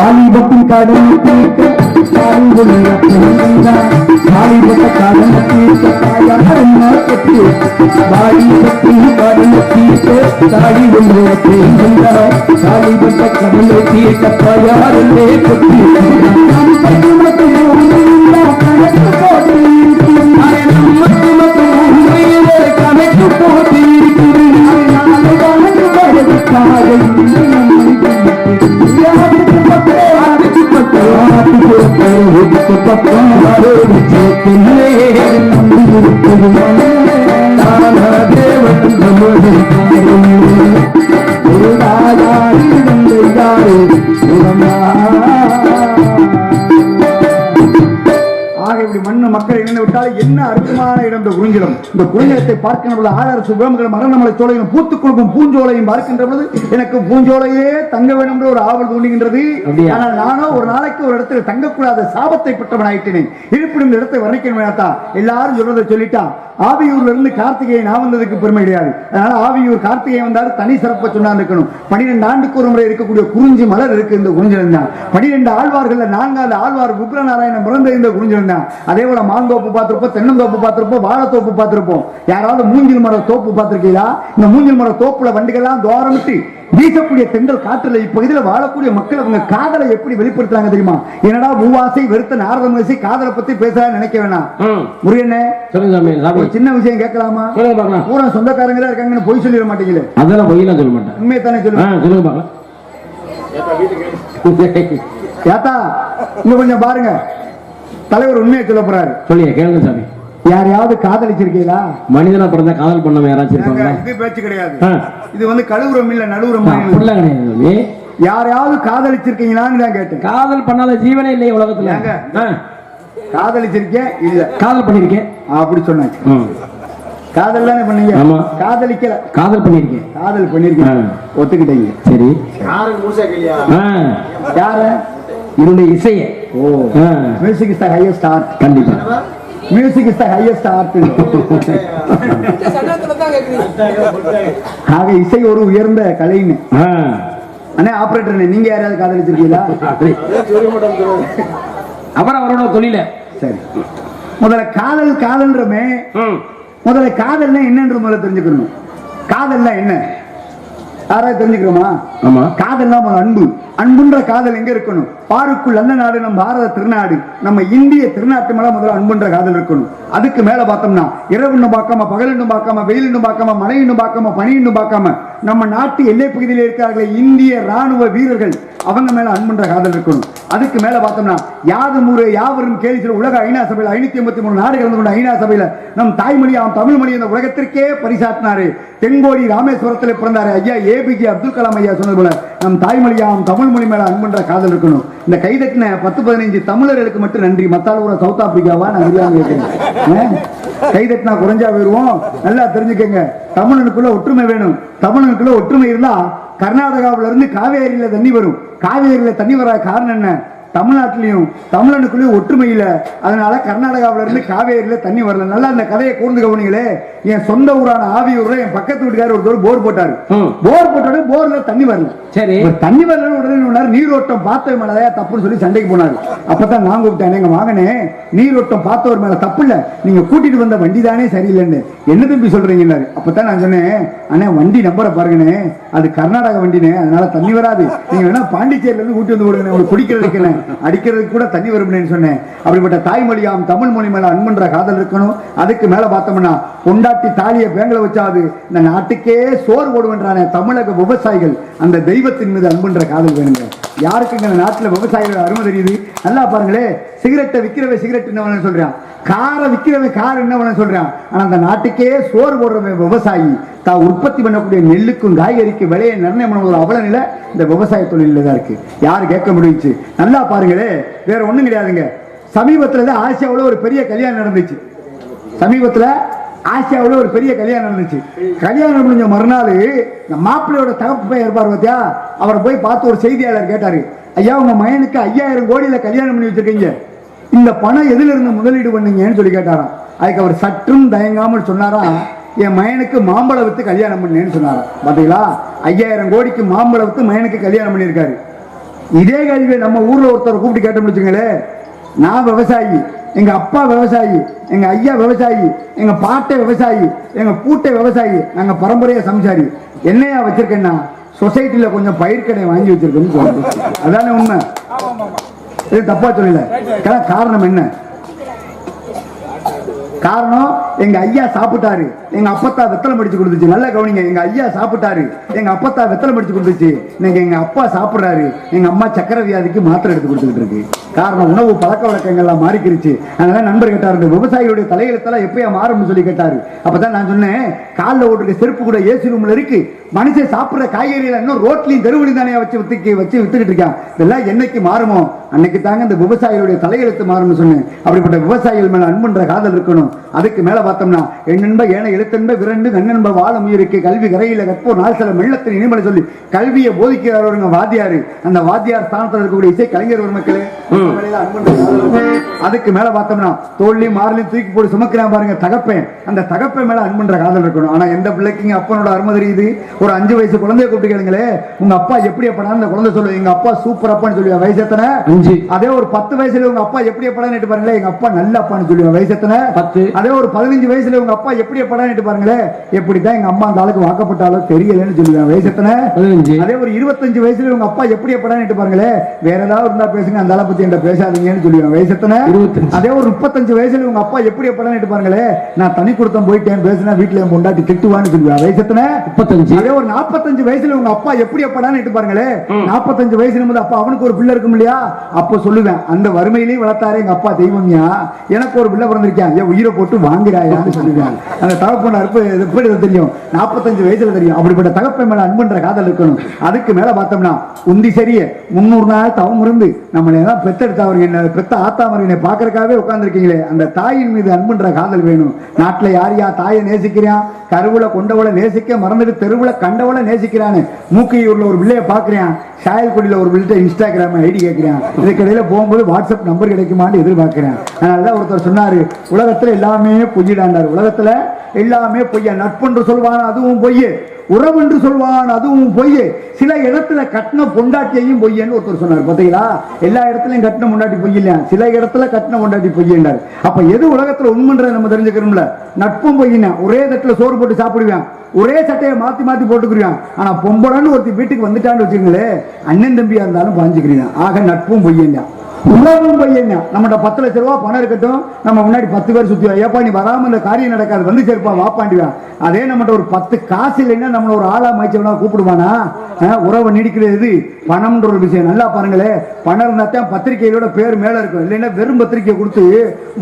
வாலிபத்தின் கடனை தீர்க்க தாயுடைய பெண்தான் வாலிபத்த கடனை தீர்க்க தாயார் என்ன பெற்று வாலிபத்தின் கடனை தீர்க்க தாயுடைய பெண்தான் வாலிபத்த கடனை தீர்க்க தாயார் என்ன பெற்று கணக்கு போட்டு கணக்கு போட்டு மண்ணு மக்கள் என்ன விட்டால் என்ன அற்புதமான இடம் இந்த குறிஞ்சிலம். இந்த குறிஞ்சிலத்தை பார்க்கின்ற பொழுது ஆழர் சுபங்கள் மரணமலை சோலையும் பூத்துக் கொடுக்கும் பூஞ்சோலையும் பார்க்கின்ற பொழுது எனக்கு பூஞ்சோலையே தங்க வேண்டும் என்று ஒரு ஆவல் தோன்றுகின்றது. ஆனால் நானோ ஒரு நாளைக்கு ஒரு இடத்துல தங்கக்கூடாத சாபத்தை பெற்றவன் ஆயிட்டேன். இருப்பினும் இந்த இடத்தை வர்ணிக்கணும். எல்லாரும் சொல்றதை சொல்லிட்டா ஆவியூர்ல இருந்து கார்த்திகேயன் நான் வந்ததுக்கு பெருமை கிடையாது. அதனால ஆவியூர் கார்த்திகேயன் வந்தாரு தனி சிறப்பை சொன்னா இருக்கணும். 12 ஆண்டுக்கு ஒரு முறை இருக்கக்கூடிய குறிஞ்சி மலர் இருக்கு இந்த குறிஞ்சிலம் தான். 12 ஆழ்வார்கள் 4வது ஆழ்வார் விப்ரநாராயணன் பிறந்த இந்த குறிஞ்சிலம் தான். அதே போல மாந்தோப்பு பார்த்திருப்போம், தென்னந்தோப்பு பார்த்திருப்போம், வாழைத்தோப்பு பார்த்திருப்போம். யாராவது மூங்கில் மர தோப்பு பார்த்திருக்கீங்களா? இந்த மூங்கில் மர தோப்புல வண்டிகள்லாம் தோரமிட்டு வீசக்கூடிய தென்றல் காற்றுல இப்பகுதியில் வாழக்கூடிய மக்கள் அவங்க காதலை எப்படி வெளிப்படுத்துறாங்க தெரியுமா? என்னடா பூவாசை வெறுத்த நாரத மகரிஷி காதலை பத்தி பேசுறான்னு நினைக்க வேணாம். முருகனே ஒரு சின்ன விஷயம் கேட்கலாமா? பூரா சொந்தக்காரங்க தான் இருக்காங்கன்னு பொய் சொல்லிட மாட்டீங்களே? அதெல்லாம் பொய்யெல்லாம் சொல்ல மாட்டேன், உண்மையை தானே சொல்லுங்க. ஏத்தா இன்னும் கொஞ்சம் பாருங்க, தலைவர் உண்மையை சொல்ல போறாரு. சொல்லிய கேளுங்க சாமி. யாரையாவது காதலிச்சிருக்கீங்களா? மனிதனா பிறந்த காதல் பண்ண யாராச்சும் இருப்பாங்களா? இது பேச்சு கிடையாது. இது வந்து கழுவுறம் இல்ல நழுவுறம் கிடையாது. யாரையாவது காதலிச்சிருக்கீங்களான்னு தான் கேட்டேன். காதல் பண்ணாத ஜீவனே இல்லை உலகத்துல. காதலிச்சிருக்கேன் இல்ல காதல் பண்ணிருக்கேன் அப்படி சொன்னாங்க. காதல் தானே பண்ணீங்க? ஆமா. காதலிக்கல, காதல் பண்ணிருக்கேன். காதல் பண்ணிருக்கேன் ஒத்துக்கிட்டீங்க. சரி, யாரு? என்னுடைய இசையை. Oh, music is the highest art. கண்டிப்பா music is the highest art. ஆக இசை ஒரு உயர்ந்த கலைன்னு. அண்ணே ஆபரேட்டர், நீங்க யாராவது காதலிச்சிருக்கீங்களா? அப்புறம் அவரோட தொழில. சரி, முதல்ல காதல் காதல்ன்றமே முதல்ல காதல்னா என்னன்ற முதல்ல தெரிஞ்சுக்கணும். காதல்னா என்ன யாராவது தெரிஞ்சுக்கிறோமா? ஆமா. காதல்னா அன்பு. அன்புன்ற காதல் எங்க இருக்கணும்? பாருக்குள் நல்ல நாடு நம் பாரத திருநாடு, நம்ம இந்திய திருநாட்டு மேல முதல்ல அன்புன்ற காதல் இருக்கணும். அதுக்கு மேல பார்த்தோம்னா இரவுன்னு பார்க்காம, பகலுன்னு பார்க்காம, வெயிலுன்னு பார்க்காம, மழைன்னு பார்க்காம, பனின்னு பார்க்காம நம்ம நாட்டு எல்லை பகுதியில் இருக்கிறார்களே இந்திய ராணுவ வீரர்கள், அவங்க மேல அன்புன்ற காதல் இருக்கணும். அதுக்கு மேல பார்த்தோம்னா யாதும் ஊரே யாவரும் கேள்வி உலக ஐநா சபையில் 583 நாடு கலந்து கொண்ட ஐநா சபையில நம் தாய்மொழியாம் தமிழ் மொழி இந்த உலகத்திற்கே பரிசாட்டினாரு. தென்கோடி ராமேஸ்வரத்தில் பிறந்தாரு ஐயா ஏபிஜே அப்துல் கலாம் ஐயா சொன்னது போல நம் தாய்மொழியாம் தமிழ் மொழி மேல அன்புன்ற காதல் இருக்கணும். இந்த கைதட்டின 10-15 தமிழர்களுக்கு மட்டும் நன்றி. மத்தால் ஊர சவுத் ஆப்பிரிக்காவா நான் கேட்கிறேன். கைதட்டினா குறைஞ்சா போயிருவோம். நல்லா தெரிஞ்சுக்கங்க, தமிழனுக்குள்ள ஒற்றுமை வேணும். தமிழனுக்குள்ள ஒற்றுமை இருந்தா கர்நாடகாவில இருந்து காவேரியில தண்ணி வரும். காவேரியில தண்ணி வர காரணம் என்ன? தமிழ்நாட்டிலையும் தமிழனுக்குள்ளேயும் ஒற்றுமை இல்ல. அதனால கர்நாடகாவில இருந்து காவேரியில தண்ணி வரல. நல்லா இந்த கதையை கூர்ந்து கவனிங்களே. என் சொந்த ஊரான ஆவியூர்ல என் பக்கத்து வீட்டுக்காரர் ஒருத்தர் போர் போட்டாரு. போர் போட்டோட போர்ல தண்ணி வரல. சரி, தண்ணி வரல. உடனே நீரோட்டம் பார்த்தவர் மேலதான் தப்புன்னு சொல்லி சண்டைக்கு போனாரு. அப்பதான் நான் கூப்பிட்டேன், எங்க மகனே நீரோட்டம் பார்த்தவர் மேல தப்பு இல்ல, நீங்க கூட்டிட்டு வந்த வண்டி தானே சரியில்லைன்னு. என்ன தம்பி சொல்றீங்க? அப்பதான் நான் சொன்னேன், அண்ணே வண்டி நம்பரை பாருங்கண்ணே, அது கர்நாடக வண்டினே, அதனால தண்ணி வராது. நீங்க வேணா பாண்டிச்சேரியில இருந்து கூட்டி வந்து கொடுங்க, உங்களுக்கு குடிக்கிறதுக்கு அடிக்கிறதுக்கு கூட தண்ணி வரும் சொன்னேன். அப்படிப்பட்ட தாய்மொழியாம் தமிழ் மொழி மேல அன்புன்ற காதல் இருக்கணும். அதுக்கு மேல பார்த்தோம்னா பொண்டாட்டி தாலியை பேங்கல வச்சாது இந்த நாட்டுக்கே சோறு போடுவன்றானே தமிழக விவசாயிகள், அந்த தெய்வத்தின் மீது அன்புன்ற காதல் வேணுங்க. யாருக்கு இந்த நாட்டுல விவசாயிகள் அருமை தெரியுது? நல்லா பாருங்களே, சிகரெட்டை விற்கிறவன் சிகரெட் என்ன சொல்றான், காரை விற்கிறவன் கார் என்ன சொல்றான். ஆனா அந்த நாட்டுக்கே சோறு போடுறவன் விவசாயி தான் உற்பத்தி பண்ணக்கூடிய நெல்லுக்கும் காய்கறிக்கு விலையை நிர்ணயம் பண்ணுவது அவல நிலை இந்த விவசாய தொழில தான் இருக்கு. யாரு கேட்க முடியுச்சு? நல்லா பாருங்களே, வேற ஒண்ணும் கிடையாதுங்க. சமீபத்துல ஆசியாவில் ஒரு பெரிய கல்யாணம் நடந்துச்சு. சமீபத்துல ஆசியாவில் ஒரு பெரிய கல்யாணம் நடந்துச்சு. கல்யாணம் முடிஞ்ச மறுநாள் மாப்பிள்ளையோட தகப்பு பையன் இருப்பார் பார்த்தியா, அவரை போய் பார்த்து ஒரு செய்தியாளர் கேட்டாரு, ஐயா உங்க மகனுக்கு 5000 கோடியில கல்யாணம் பண்ணி வச்சிருக்கீங்க, இந்த பணம் எதுல இருந்து முதலீடு பண்ணீங்கன்னு சொல்லி கேட்டாராம். அதுக்கு அவர் சற்றும் தயங்காமல் சொன்னாராம், என் மகனுக்கு மாம்பழம் வித்து கல்யாணம் பண்ணேன்னு சொன்னாராம். பாத்தீங்களா, 5000 கோடிக்கு மாம்பழம் வித்து மகனுக்கு கல்யாணம் பண்ணியிருக்காரு. இதே கேள்வி நம்ம ஊர்ல ஒருத்தர் கூப்பிட்டு கேட்ட முடிச்சுங்களே, நான் விவசாயி, எங்க அப்பா விவசாயி, எங்க ஐயா விவசாயி, எங்க பாட்டை விவசாயி, எங்க பூட்டை விவசாயி, நாங்க பரம்பரையா சம்சாரி, என்னையா வச்சிருக்கேன்னா சொசைட்டில கொஞ்சம் பயிர்க்கடை வாங்கி வச்சிருக்கேன்னு சொல்லுங்க. அதானே உண்மை. இது தப்பா சொல்லல. காரணம் என்ன? காரணம் எங்க ஐயா சாப்பிட்டாரு, எங்க அப்பத்தா வெத்தலை படிச்சு கொடுத்துச்சு. நல்லா கவனிங்க, எங்க ஐயா சாப்பிட்டாரு, எங்க அப்பத்தா வெத்தலை படிச்சு கொடுத்துச்சு. இன்னைக்கு எங்க அப்பா சாப்பிடுறாரு, எங்க அம்மா சக்கரை வியாதிக்கு மாத்திரை எடுத்து கொடுத்துக்கிட்டு இருக்கு. காரணம் உணவு பழக்க வழக்கங்கள்லாம் மாறிக்கிருச்சு. அதனால நண்பர் கேட்டாரு, விவசாயிகளுடைய தலையெழுத்தெல்லாம் எப்பயா மாறும்னு சொல்லி கேட்டாரு. அப்பதான் நான் சொன்னேன், காலில் ஓட்டுக்க செருப்பு கூட ஏசி ரூம்ல இருக்கு, மனுஷன் சாப்பிடுற காய்கறிகளை இன்னும் ரோட்லயும் தெருவழி தானே வச்சு வித்துக்கிட்டு இருக்கான். இதெல்லாம் என்னைக்கு மாறுமோ அன்னைக்கு தாங்க இந்த விவசாயிகளுடைய தலையெழுத்து மாறும்னு சொன்னேன். அப்படிப்பட்ட விவசாயிகள் மேல அன்புன்ற காதல் இருக்கணும். அதுக்கு மேல பார்த்தோம்னா எண்ணென்ப ஏன எழுத்தென்ப விரண்டு நன்னென்ப வாழ முயலுக்கு கல்வி கரையில கற்போ நாள் சில மெள்ளத்தின் இனிமலை சொல்லி கல்வியை போதிக்கிறாருங்க வாத்தியாரு. அந்த வாத்தியார் ஸ்தானத்தில் இருக்கக்கூடிய இசை கலைஞர் ஒரு மக்களே, அதுக்கு மேல பார்த்தோம்னா தோல்லையும் மாறலையும் தூக்கி போட்டு சுமக்கிறான் பாருங்க தகப்பேன். அந்த தகப்பை மேல அன்புன்ற காதல் இருக்கணும். ஆனா எந்த பிள்ளைக்குங்க அப்பனோட அருமை தெரியுது? ஒரு 5 வயசு குழந்தைய கூப்பிட்டு கேளுங்களே, உங்க அப்பா எப்படி அப்படா? அந்த குழந்தை சொல்லுவேன், எங்க அப்பா சூப்பர் அப்பான்னு சொல்லுவேன். வயசு எத்தனை? 5. அதே ஒரு 10 வயசுல உங்க அப்பா எப்படி அப்படான்னு பாருங்களேன், எங்க அப்பா நல்ல அப்பான்னு சொல்லுவேன். வயசு எத்தனை? 10. அதே ஒரு 15 வயசுல உங்க அப்பா எப்படி அப்படான்னு பாருங்களேன், எப்படித்தான் எங்க அம்மா அந்த ஆளுக்கு வாக்கப்பட்டாலும் தெரியலன்னு சொல்லுவேன். வயசு எத்தனை? 15. அதே ஒரு 25 வயசுல உங்க அப்பா எப்படி அப்படான்னு பாருங்களேன், வேற ஏதாவது இருந்தா பேசுங்க, அந்த ஆளை பத்தி என்கிட்ட பேசாதீங்கன்னு சொல்லுவேன். வயசு எத்தனை? 25. அதே ஒரு 35 வயசுல உங்க அப்பா எப்படி அப்படான்னு பாருங்களேன், நான் தனி கொடுத்தம் போயிட்டேன் பேசினா வீட்டுல என் பொண்டாட்டி திட்டுவான்னு சொல்லுவேன். வயசு எத்தனை? 35. அதே ஒரு 45 வயசுல உங்க அப்பா எப்படி அப்படான்னு பாருங்களேன், 45 வயசுல போது அப்பா அவனுக்கு ஒரு பிள்ளை இருக்கும் இல்லையா, அப்ப சொல்லுவேன், அந்த வறுமையிலேயே வளர்த்தாரு எங்க அப்பா தெய்வம்யா, எனக்கு ஒரு பிள்ளை பிறந்திருக்கேன், என் உயிரை போட்டு வாங்குறாயான்னு சொல்லுவேன். அந்த தகப்பன அற்பு எப்படி தெரியும்? 45 வயசுல தெரியும். அப்படிப்பட்ட தகப்பை மேல அன்புன்ற காதல் இருக்கணும். அதுக்கு மேல பார்த்தோம்னா உந்தி சரிய 300 நாள் தவம் இருந்து நம்மளை எல்லாம் பெத்தெடுத்தவர்கள் பெத்த ஆத்தாமர்களை பாக்குறதுக்காகவே உட்கார்ந்துருக்கீங்களே, அந்த தாயின் மீது அன்புன்ற காதல் வேணும். நாட்டுல யார் தாயை நேசிக்கிறான்? கருவுல கொண்டவளை நேசிக்க மறந்துட்டு தெருவுல கண்டவளை நேசிக்கிறான்னு. மூக்கையூர்ல ஒரு பிள்ளைய பாக்குறேன், சாயல்குடியில ஒரு பிள்ளை இன்ஸ்டாகிராம் ஐடி கேட்கிறேன், இதுக்கிடையில போகும்போது வாட்ஸ்அப் நம்பர் கிடைக்குமான்னு எதிர்பார்க்கிறேன். அதனால ஒருத்தர் சொன்னாரு, உலகத்துல எல்லாமே பொய்யிடாண்டாரு. உலகத்துல எல்லாமே பொய்யா, நட்புன்று சொல்வான் அதுவும் பொய்யே, உறவு என்று சொல்வான் அதுவும் பொய்யே, சில இடத்துல கட்டின பொண்டாட்டியையும் பொய்யன்னு ஒருத்தர் சொன்னார். பாத்தீங்களா? எல்லா இடத்துலயும் கட்டின பொண்டாட்டி பொய் இல்லையா, சில இடத்துல கட்டின பொண்டாட்டி பொய்யண்டார். அப்ப எது உலகத்துல உண்மைன்றதை நம்ம தெரிஞ்சுக்கிறோம்ல. நட்பும் பொய்யினா, ஒரே தட்டுல சோறு போட்டு சாப்பிடுவேன், ஒரே சட்டையை மாத்தி மாத்தி போட்டுக்கிறேன். ஆனா பொம்பளன்னு ஒருத்தி வீட்டுக்கு வந்துட்டான்னு வச்சுங்களே, அண்ணன் தம்பியா இருந்தாலும் பாஞ்சுக்கிறீங்க. ஆக நட்பும் பொய்யண்டா, உணவும் பையன். நம்மகிட்ட 10 லட்சம் ரூபாய் பணம் இருக்கட்டும், நம்ம முன்னாடி 10 பேர் சுத்தி ஏப்பா நீ வராம இந்த காரியம் நடக்காது, வந்து சேர்ப்பா வாப்பாண்டிவான். அதே நம்மகிட்ட ஒரு 10 காசு இல்லைன்னா நம்மள ஒரு ஆளா மயச்சவனா கூப்பிடுவானா? உறவை நீடிக்கிறது பணம்ன்ற ஒரு விஷயம். நல்லா பாருங்களேன், பணம் இருந்தா தான் பத்திரிகைகளோட பேர் மேல இருக்கும், இல்லைன்னா வெறும் பத்திரிகை கொடுத்து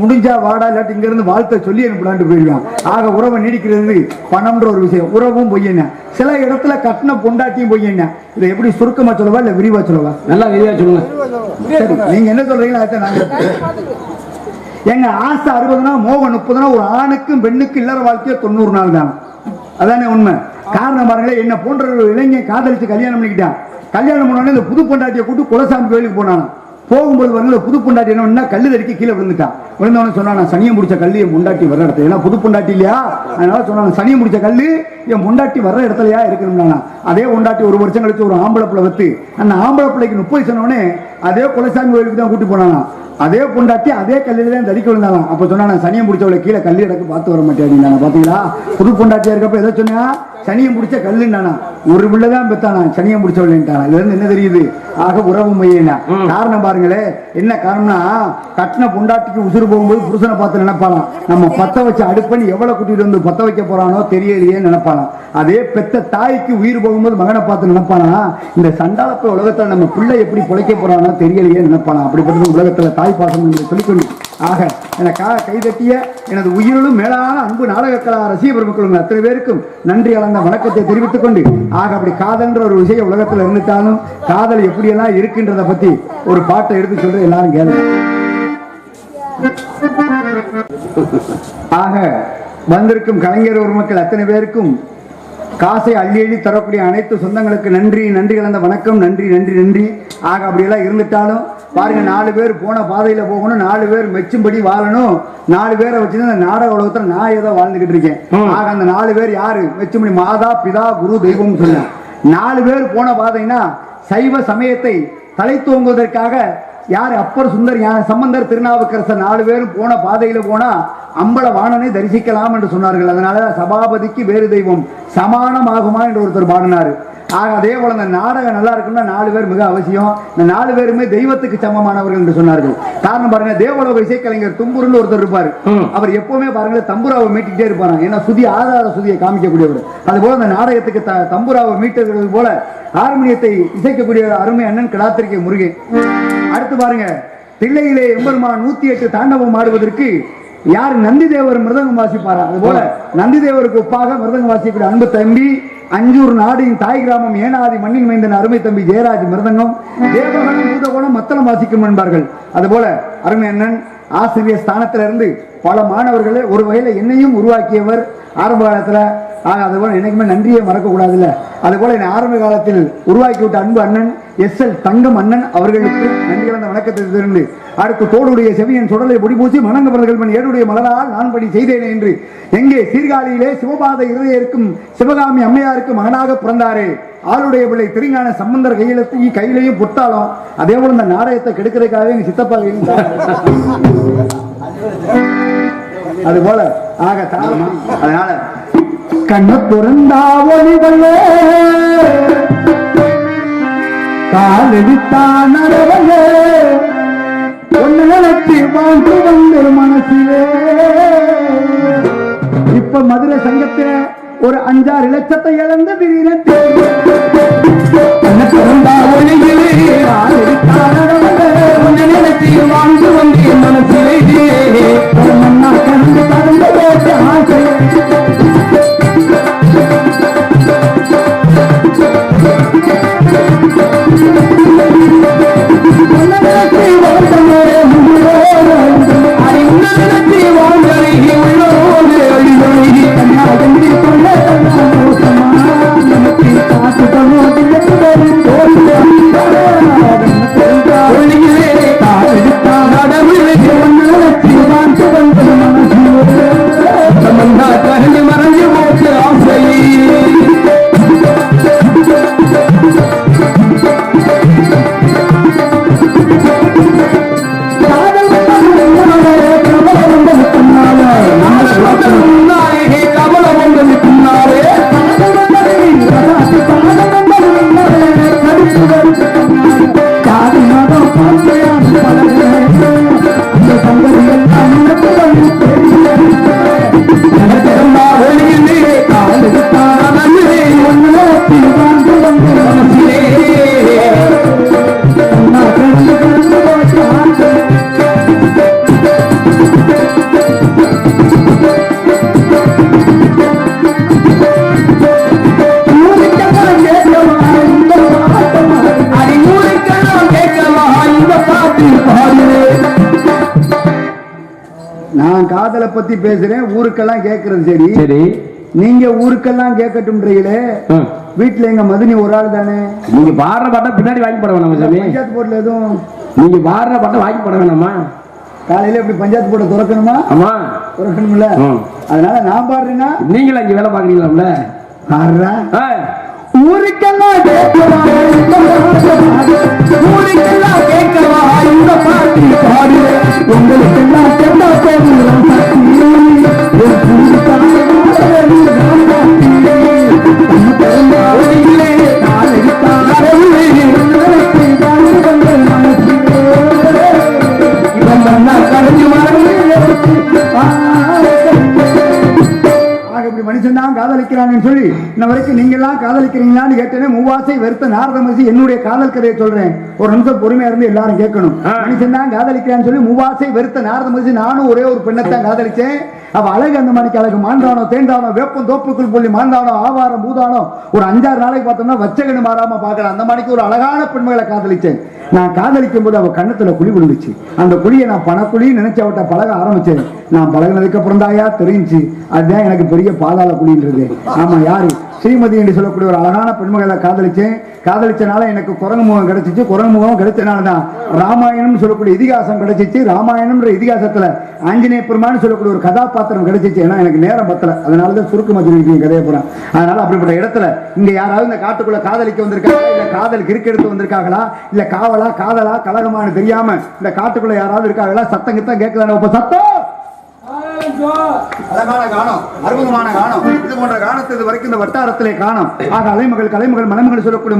முடிஞ்சா வாடா இல்லாட்டி இங்க இருந்து வாழ்க்கை சொல்லி அனுப்பலான்ட்டு போயிடுவான். ஆக உறவை நீடிக்கிறது பணம்ன்ற ஒரு விஷயம். உறவும் பொய்யன, சில இடத்துல கட்டின பொண்டாட்டியும் பொய்யன. இதை எப்படி சுருக்கமா சொல்லவா இல்ல விரிவா சொல்லவா? நல்லா விரிவா சொல்லுங்க. நீங்க என்ன சொல்றீங்களா? எங்க ஆசை 60 நாள், மோகம் 30 நாள். ஒரு ஆணுக்கும் பெண்ணுக்கும் இல்லற வாழ்க்கைய 90 நாள் தான். அதானே உண்மை. காரணம் பாருங்களேன், என்ன போன்ற ஒரு இளைஞன் காதலிச்சு கல்யாணம் பண்ணிக்கிட்டான். கல்யாணம் பண்ணோடனே இந்த புது பொண்டாட்டியை கூட்டு குலசாமி கோயிலுக்கு போனான். போகும்போது வரல புது பொண்டாட்டி என்ன கல்லு தடிக்க கீழே விழுந்துட்டான். விழுந்தவன சொன்னா, சனியை முடிச்ச கல்லு என் பொண்டாட்டி வர்ற இடத்துல, ஏன்னா புது பொண்டாட்டி இல்லையா, அதனால சொன்னாங்க சனியை முடிச்ச கல்லு என் பொண்டாட்டி வர்ற இடத்துலயா இருக்கணும்னா. அதே பொண்டாட்டி 1 வருஷம் கழிச்சு ஒரு ஆம்பளை பிள்ளை வச்சு, அந்த ஆம்பளை பிள்ளைக்கு 30 சொன்னோடனே அதே குலசாமி கோயிலுக்கு தான் கூட்டி போனானா. அதே பொண்டாட்டி அதே கல்லில தான் தடிக்க விழுந்தாலாம். அப்ப சொன்னா, சனியை முடிச்சவளை கீழே கல்லு இடக்கு பார்த்து வர மாட்டேன். பாத்தீங்களா? புது பொண்டாட்டியா இருக்கப்ப எதை சொன்னா, சனியை முடிச்ச கல்லுண்டானா. ஒரு பிள்ளைதான் பெத்தானா, சனியை முடிச்சவள்ட்டானா. இதுல இருந்து என்ன தெரியுது? ஆக உறவு மையனா. காரணம் பாருங்களே, என்ன காரணம்னா, கட்டின பொண்டாட்டிக்கு உசுறு போகும்போது புருஷனை பார்த்து நினைப்பாலாம், நம்ம பத்த வச்ச அடுப்பணி எவ்வளவு கூட்டிட்டு வந்து பத்த வைக்க போறானோ தெரியலையே நினைப்பாலாம். அதே பெத்த தாய்க்கு உயிர் போகும்போது மகனை பார்த்து நினைப்பானா, இந்த சண்டாளப்ப உலகத்துல நம்ம பிள்ளை எப்படி பிழைக்க போறானோ தெரியலையே நினைப்பானா. அப்படிப்பட்ட உலகத்துல தாய் பாசம் என்று சொல்லிக்கொண்டு, ஆக எனக்காக கைதட்டிய எனது உயிரிலும் மேலான அன்பு நாடக கலா ரசிக பெருமக்களும் அத்தனை பேருக்கும் நன்றி கலந்த வணக்கத்தை தெரிவித்துக் கொண்டு, ஆக அப்படி காதல்ன்ற ஒரு விஷயம் உலகத்தில் இருந்துட்டாலும் காதல் எப்படியெல்லாம் இருக்கின்றத பத்தி ஒரு பாட்டை எடுத்து சொல்ற எல்லாரும் கேளுங்க. ஆக வந்திருக்கும் கலைஞர் ஒரு மக்கள் அத்தனை பேருக்கும் காசை அள்ளி அள்ளி தரக்கூடிய அனைத்து சொந்தங்களுக்கு நன்றி, நன்றி கலந்த வணக்கம். நன்றி நன்றி நன்றி. ஆக அப்படியெல்லாம் இருந்துட்டாலும் பாருங்க, 4 பேர் போன பாதையில போகணும், 4 பேர் மெச்சும்படி வாழணும். 4 பேரை வச்சுதான் அந்த நாடக உலகத்துல நான் ஏதோ வாழ்ந்துகிட்டு இருக்கேன். ஆக அந்த 4 பேர் யாரு? மெச்சும்படி மாதா பிதா குரு தெய்வம் சொன்ன 4 பேர் போன பாதைன்னா சைவ சமயத்தை தலை தோங்குவதற்காக யார் அப்பர் சுந்தர் சம்பந்தர் திருநாவுக்கரசர் 4 பேரும் போன பாதையில போனா அம்பல வாணனை தரிசிக்கலாம் என்று சொன்னார்கள். அதனால சபாபதிக்கு வேறு தெய்வம் சமானமாகுமா என்று ஒருத்தர் பாடினாரு. ஆக அதே போல இந்த நாடகம் நல்லா இருக்குன்னா 4 பேர் மிக அவசியம். இந்த 4 பேருமே தெய்வத்துக்கு சமமானவர்கள் என்று சொன்னார்கள். காரணம் பாருங்க, தேவலோக இசைக்கலைஞர் தும்புருன்னு ஒருத்தர் இருப்பாரு. அவர் எப்பவுமே பாருங்க தம்புராவை மீட்டிக்கிட்டே இருப்பாரு. ஏன்னா சுதி ஆதார சுதியை காமிக்கக்கூடியவர். அது போல இந்த நாடகத்துக்கு தம்புராவை மீட்டுகிறது போல ஹார்மோனியத்தை இசைக்கக்கூடிய அருமை அண்ணன் கிடாத்திரிக்கை முருகன். அடுத்து பாருங்க, தில்லையிலே எம்பெருமான் 108 தாண்டவம் ஆடுவதற்கு யார் நந்தி தேவர் மிருதங்கம் வாசிப்பாரா? அது போல நந்தி தேவருக்கு ஒப்பாக மிருதங்கம் வாசிக்கக்கூடிய அன்பு தம்பி அஞ்சூர் நாடின் தாய் கிராமம் ஏனாதி மண்ணின் மைந்தன் அருமை தம்பி ஜெயராஜ் மிருதங்கம், தேவகணம் பூதகோணம் மத்தளம் வாசிக்கும் என்பார்கள். அதுபோல அருமை அண்ணன் ஆசிரியர் ஸ்தானத்திலிருந்து பல மாணவர்களை ஒரு வகையில என்னையும் உருவாக்கியவர் ஆரம்ப காலத்துல. அதுபோல என்னைக்குமே நன்றியை மறக்க கூடாதுல்ல. அதுபோல என்னை ஆரம்ப காலத்தில் உருவாக்கி விட்ட அன்பு அண்ணன் SL தங்கம் அண்ணன் அவர்களுக்கு நன்றி கலந்த வணக்கத்தை தெரிந்து அடுத்து தோடுடைய செவியன் சுடலை பொடிபூசி மணங்கவர்கள் ஏடுடைய மலரால் நான் படி செய்தேனே என்று எங்கே சீர்காழியிலே சிவபாத இருதயருக்கும் சிவகாமி அம்மையாருக்கு மகனாக பிறந்தாரே ஆளுடைய பிள்ளை திருஞான சம்பந்தர் கையிலையும் புத்தாலும் அதே போல இந்த நாடகத்தை கெடுக்கிறதுக்காகவே எங்க சித்தப்பா அது போல ஆக தாளமா. அதனால கண்ண பிறந்தா ஒளிவல்லே கால் எடுத்தான் நடவல்லே ஒன்னு நினைச்சு வாழ்ந்து வந்து மனசிலே. இப்ப மதுரை சங்கத்துல ஒரு 5-6 லட்சத்தை இழந்து திடீரென்று கண்ண பிறந்தா ஒளியிலே கால் எடுத்தான் நடவல்லே ஒன்னு நினைச்சு வாழ்ந்து வந்து மனசிலே மண்ணா கண்டு கடந்து போட்ட ஆசை மறைஞ்சு போட்டு ஆசை நான் காதலை பத்தி பேசுறேன், ஊருக்கெல்லாம் கேட்கறது சரி சரி. நீங்க ஊருக்கெல்லாம் கேட்கட்டும்ன்றீங்களே, வீட்டுல எங்க மதுனி ஒரு ஆள் தானே. நீங்க பாடுற பாட்டை பின்னாடி வாங்கி போட வேணாமா சாமி? பஞ்சாயத்து போர்டுல எதுவும் நீங்க பாடுற பாட்டை வாங்கி போட வேணாமா? காலையில எப்படி பஞ்சாயத்து போர்டை திறக்கணுமா? ஆமா திறக்கணும்ல. அதனால நான் பாடுறேன்னா நீங்களும் இங்க வேலை பாக்குறீங்களாம்ல. ஊருக்கெல்லாம் கேட்கவா இந்த பாட்டி பாடு உங்களுக்கெல்லாம் கேட்டா போதும் மனுஷன் தான் காதலிக்கிறான்னு சொல்லி இன்ன வரைக்கும் நீங்க எல்லாம் காதலிக்கிறீங்களான்னு கேட்டேனே. மூவாசை வெறுத்த நாரத மகிழ்ச்சி என்னுடைய காதல் கதையை சொல்றேன், ஒரு நிமிஷம் பொறுமையா இருந்து எல்லாரும் கேட்கணும். மனுஷன் தான் காதலிக்கிறான்னு சொல்லி மூவாசை வெறுத்த நாரத மகிழ்ச்சி நானும் ஒரே ஒரு பெண்ணைத்தான் காதலிச்சேன். அவ அழகு அந்த மணிக்கு அழகு மாண்டானோ தேண்டானோ வேப்பம் தோப்புக்குள் புள்ளி மாண்டானோ ஆவாரம் பூதானோ ஒரு 5-6 நாளைக்கு பார்த்தோம்னா வச்சகன்னு மாறாம பாக்கலாம். அந்த மணிக்கு ஒரு அழகான பெண்மகளை காதலிச்சேன். நான் காதலிக்கும் போது அவ கண்ணத்துல குழி விழுந்துச்சு. அந்த குழியை நான் பணக்குழி நினைச்சு அவட்ட பழக ஆரம்பிச்சேன். நான் பழகினதுக்கு அப்புறம் தாயா தெரிஞ்சு அதுதான் எனக்கு பெரிய பாதாள குழின்றது. ஆமா, யாரு ஸ்ரீமதி என்று சொல்லக்கூடிய ஒரு அழகான பெண்மகளை காதலிச்சனால எனக்கு குரங்கு முகம் கிடைச்சிச்சு. குரங்கு முகம் கிடைச்சனால தான் ராமாயணம் சொல்லக்கூடிய இதிகாசம் கிடைச்சிச்சு. ராமாயணம் இதிகாசத்துல ஆஞ்சநேய பெருமான்னு சொல்லக்கூடிய ஒரு கதாபாத்திரம் கிடைச்சிச்சு. ஏன்னா எனக்கு நேரம் பத்தல, அதனாலதான் சுருக்கமா சொல்லிருக்கீங்க கதையை போறேன். அதனால அப்படிப்பட்ட இடத்துல இங்க யாராவது இந்த காட்டுக்குள்ள காதலிக்க வந்திருக்காங்களா, இல்ல காதல் கிறுக்கெடுத்து வந்திருக்காங்களா, இல்ல காவலா காதலா கலகமானு தெரியாம இந்த காட்டுக்குள்ள யாராவது இருக்காங்களா? சத்தம் கிட்ட கேட்கலாம். இப்ப சத்தம் அழகான காணம், அற்புதமான காணம். இது போன்ற காணத்தை இது வரைக்கும் இந்த வட்டாரத்திலே காணோம். ஆக அலைமகள் கலைமகள் மணமகள் சொல்லக்கூடிய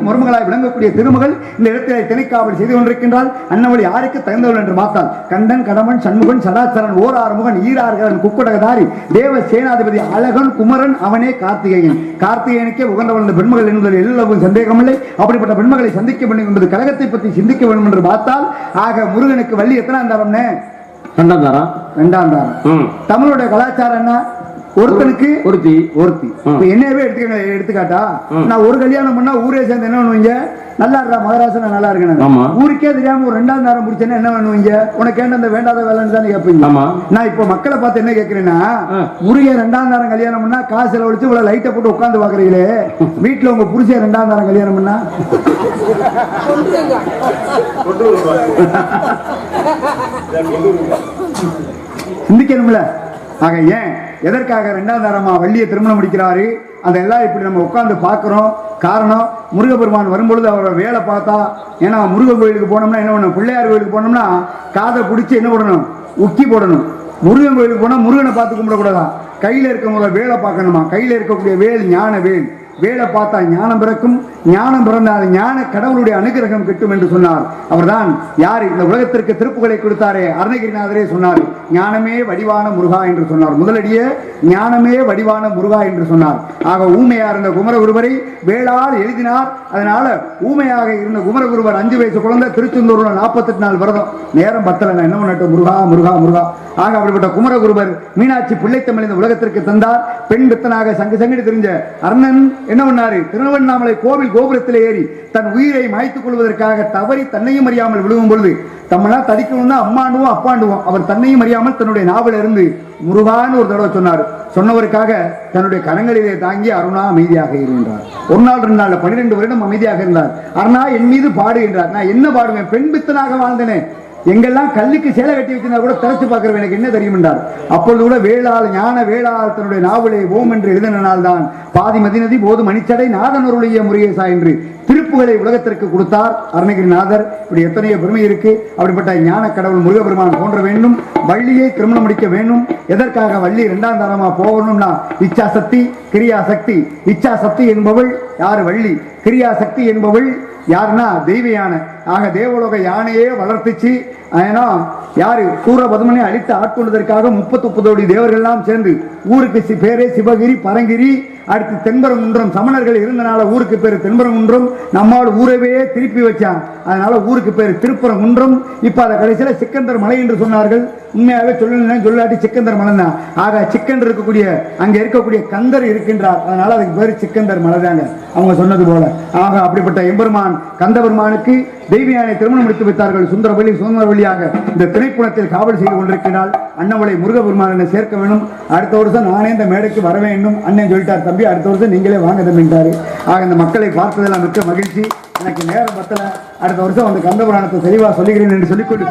மருமகளாய் விளங்கக்கூடிய திருமகள் இந்த இடத்திலே திணைக்காவல் செய்து கொண்டிருக்கின்றால் அன்னவள் யாருக்கு தகுந்தவள் என்று பார்த்தால் கண்டன் கடமன் சண்முகன் சடாச்சரன் ஓர் ஆறுமுகன் ஈராறுகரன் குக்குடகதாரி தேவ சேனாதிபதி அழகன் குமரன் அவனே கார்த்திகேயன். கார்த்திகேயனுக்கே உகந்தவள் இந்த பெண்மகள் என்பதில் எல்லவும் சந்தேகமில்லை. அப்படிப்பட்ட பெண்மகளை சந்திக்க வேண்டும் என்பது கழகத்தை பற்றி சிந்திக்க வேண்டும் என்று பார்த்தால் ஆக முருகனுக்கு வள்ளி எத்தனாம் தாரம்னு? இரண்டாம் தாரம். தமிழுடைய கலாச்சாரம் என்ன? ஒருத்தனுக்கு ஒருத்தி ஒருத்தி. என்னவே எடுத்துக்காட்டா, நான் ஒரு கல்யாணம் பண்ணா ஊரே சேர்ந்து என்ன பண்ணுவீங்க? நல்லா இருக்கா மகராசன நல்லா இருக்கேன். ஊருக்கே தெரியாம ஒரு ரெண்டாம் தாரம் முடிச்சேன்னா என்ன பண்ணுவீங்க? உனக்கு ஏண்ட அந்த வேண்டாத வேலைன்னு தானே கேட்பீங்க. நான் இப்போ மக்களை பார்த்து என்ன கேட்கிறேன்னா, முருகன் ரெண்டாம் தாரம் கல்யாணம் பண்ணா காசு செலவழிச்சு இவ்வளவு லைட்டை போட்டு உட்காந்து பாக்குறீங்களே, வீட்டுல உங்க புருஷன் ரெண்டாம் தாரம் கல்யாணம் பண்ணா சிந்திக்கணும்ல. ஆக ஏன் எதற்காக இரண்டாம் தாரமா வள்ளியை திருமணம் முடிக்கிறாரு? அதெல்லாம் இப்படி நம்ம உட்கார்ந்து பார்க்கிறோம். காரணம், முருகப்பெருமான் வரும்பொழுது அவரோட வேலை பார்த்தா, ஏன்னா முருகன் கோயிலுக்கு போனோம்னா என்ன பண்ணணும்? பிள்ளையார் கோயிலுக்கு போனோம்னா காதை பிடிச்சி என்ன போடணும்? உக்கி போடணும். முருகன் கோயிலுக்கு போனா முருகனை பார்த்து கும்பிடக்கூடாதான், கையில இருக்க வேலை பார்க்கணுமா. கையில இருக்கக்கூடிய வேல் ஞான வேல். வேலை பார்த்தா ஞானம் பிறக்கும், ஞானம் பிறந்தால் ஞான கடவுளுடைய அனுகிரகம் கிட்டும் என்று சொன்னார். அவர்தான் யார்? இந்த உலகத்திற்கு திருப்புகளை கொடுத்தாரே அருணகிரிநாதரே சொன்னார், ஞானமே வடிவான முருகா என்று சொன்னார். முதலடியே ஞானமே வடிவான முருகா என்று சொன்னார். ஆக ஊமையா இருந்த குமரகுருவரை வேளால் எழுதினார். அதனால ஊமையாக இருந்த குமரகுருவர் 5 வயசு குழந்தை திருச்செந்தூர்ல 48 நாள் விரதம். நேரம் பத்தல, நான் என்ன பண்ணட்டும்? முருகா முருகா முருகா. ஆக அப்படிப்பட்ட குமரகுருவர் மீனாட்சி பிள்ளைத்தமிழ் இந்த உலகத்திற்கு தந்தார். பெண் பித்தனாக சங்கடி தெரிஞ்ச அர்ணன் என்ன பண்ணாரு? திருவண்ணாமலை கோவில் கோபுரத்தில் ஏறி தன் உயிரை மாய்த்துக் கொள்வதற்காக தவறி தன்னையும் அறியாமல் விழுகும் பொழுது தம்மனா தடிக்கணும் தான் அம்மாண்டுவோம் அப்பாண்டுவோம். அவர் தன்னையும் அறியாமல் தன்னுடைய நாவல இருந்து முருகான்னு ஒரு தடவை சொன்னார். சொன்னவருக்காக தன்னுடைய கரங்களிலே தாங்கி அருணா அமைதியாக இருந்தார். ஒரு நாள் 2 நாள் 12 வருடம் அமைதியாக இருந்தார். அருணா என் மீது பாடு என்றார். நான் என்ன பாடுவேன்? பெண் பித்தனாக வாழ்ந்தனே, எங்கெல்லாம் கல்லுக்கு சேலை கட்டி வச்சிருந்தா கூட திறச்சு பார்க்கிறவன் எனக்கு என்ன தெரியும் என்றார். அப்பொழுது கூட வேளால் ஞான வேளால் தன்னுடைய நாவலை ஓம் என்று எழுதினால் தான் பாதி மதிநதி போது மணிச்சடை நாதனருடைய முருகேசா என்று திருப்புகளை உலகத்திற்கு கொடுத்தார் அருணகிரிநாதர். இப்படி எத்தனையோ பெருமை இருக்கு. அப்படிப்பட்ட ஞான கடவுள் முருகப்பெருமான் தோன்ற வேண்டும், வள்ளியை திருமணம் முடிக்க வேண்டும். எதற்காக வள்ளி 2ஆம் தாரமா போகணும்னா இச்சா சக்தி கிரியா சக்தி. இச்சா சக்தி என்பவள் யாரு? வள்ளி. கிரியா சக்தி என்பவள் யாருன்னா தெய்வ யானை. ஆக தேவலோக யானையே வளர்த்துச்சு. ஏன்னா யாரு? சூரபதுமனை அழித்து ஆட்கொண்டதற்காக 39 தேவர்கள் எல்லாம் சேர்ந்து ஊருக்கு பேரே சிவகிரி பரங்கிரி. அடுத்து தென்பரங்குன்றம். சமணர்கள் இருந்தனால ஊருக்கு பேரு தென்பரங்குன்றம். நம்மால் ஊரவே திருப்பி வச்சான், அதனால ஊருக்கு பேரு திருப்பரங்குன்றம். இப்ப அதை கடைசியில சிக்கந்தர் மலை என்று சொன்னார்கள். உண்மையாவே சொல்லாட்டி சிக்கந்தர் மலை தான். ஆக சிக்கந்தர் இருக்கக்கூடிய அங்க இருக்கக்கூடிய கந்தர் இருக்கின்றார், அதனால அதுக்கு பேரு சிக்கந்தர் மலை தாங்க அவங்க சொன்னது போல. ஆக அப்படிப்பட்ட எம்பெருமான் கந்தபெருமானுக்கு தெய்வியானை திருமணம் முடித்து வைத்தார்கள். சுந்தரவழியாக இந்த திணைப்புணத்தில் காவல் செய்து கொண்டிருக்கிறாள். அண்ணவளை முருகபெருமானை சேர்க்க வேண்டும். அடுத்த வருஷம் நானே இந்த மேடைக்கு வர வேண்டும். அண்ணன் சொல்லிட்டார், தம்பி அடுத்த வருஷம் நீங்களே வாங்க தம்பிட்டாரு. ஆக இந்த மக்களை பார்த்ததெல்லாம் மிக்க மகிழ்ச்சி. எனக்கு நேரம் பத்தல, அடுத்த வருஷம் அந்த கந்தபுராணத்தை தெளிவா சொல்லுகிறேன் என்று சொல்லிக்கொண்டு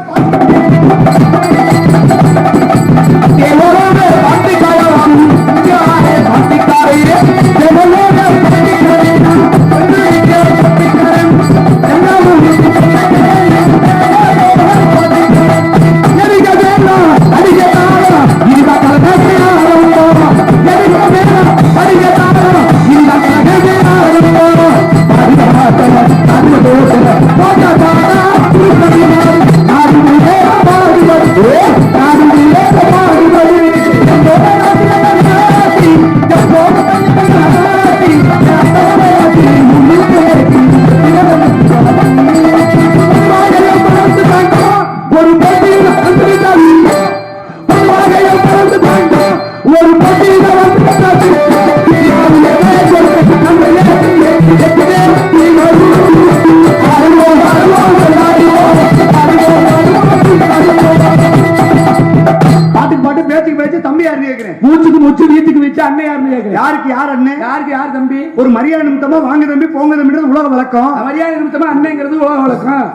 ஒரு மரியாதை நிமித்தமா வாங்க தம்பி போங்க தம்பின்றது உலக வழக்கம். மரியாதை நிமித்தமா அண்ணங்கிறது உலக வழக்கம்.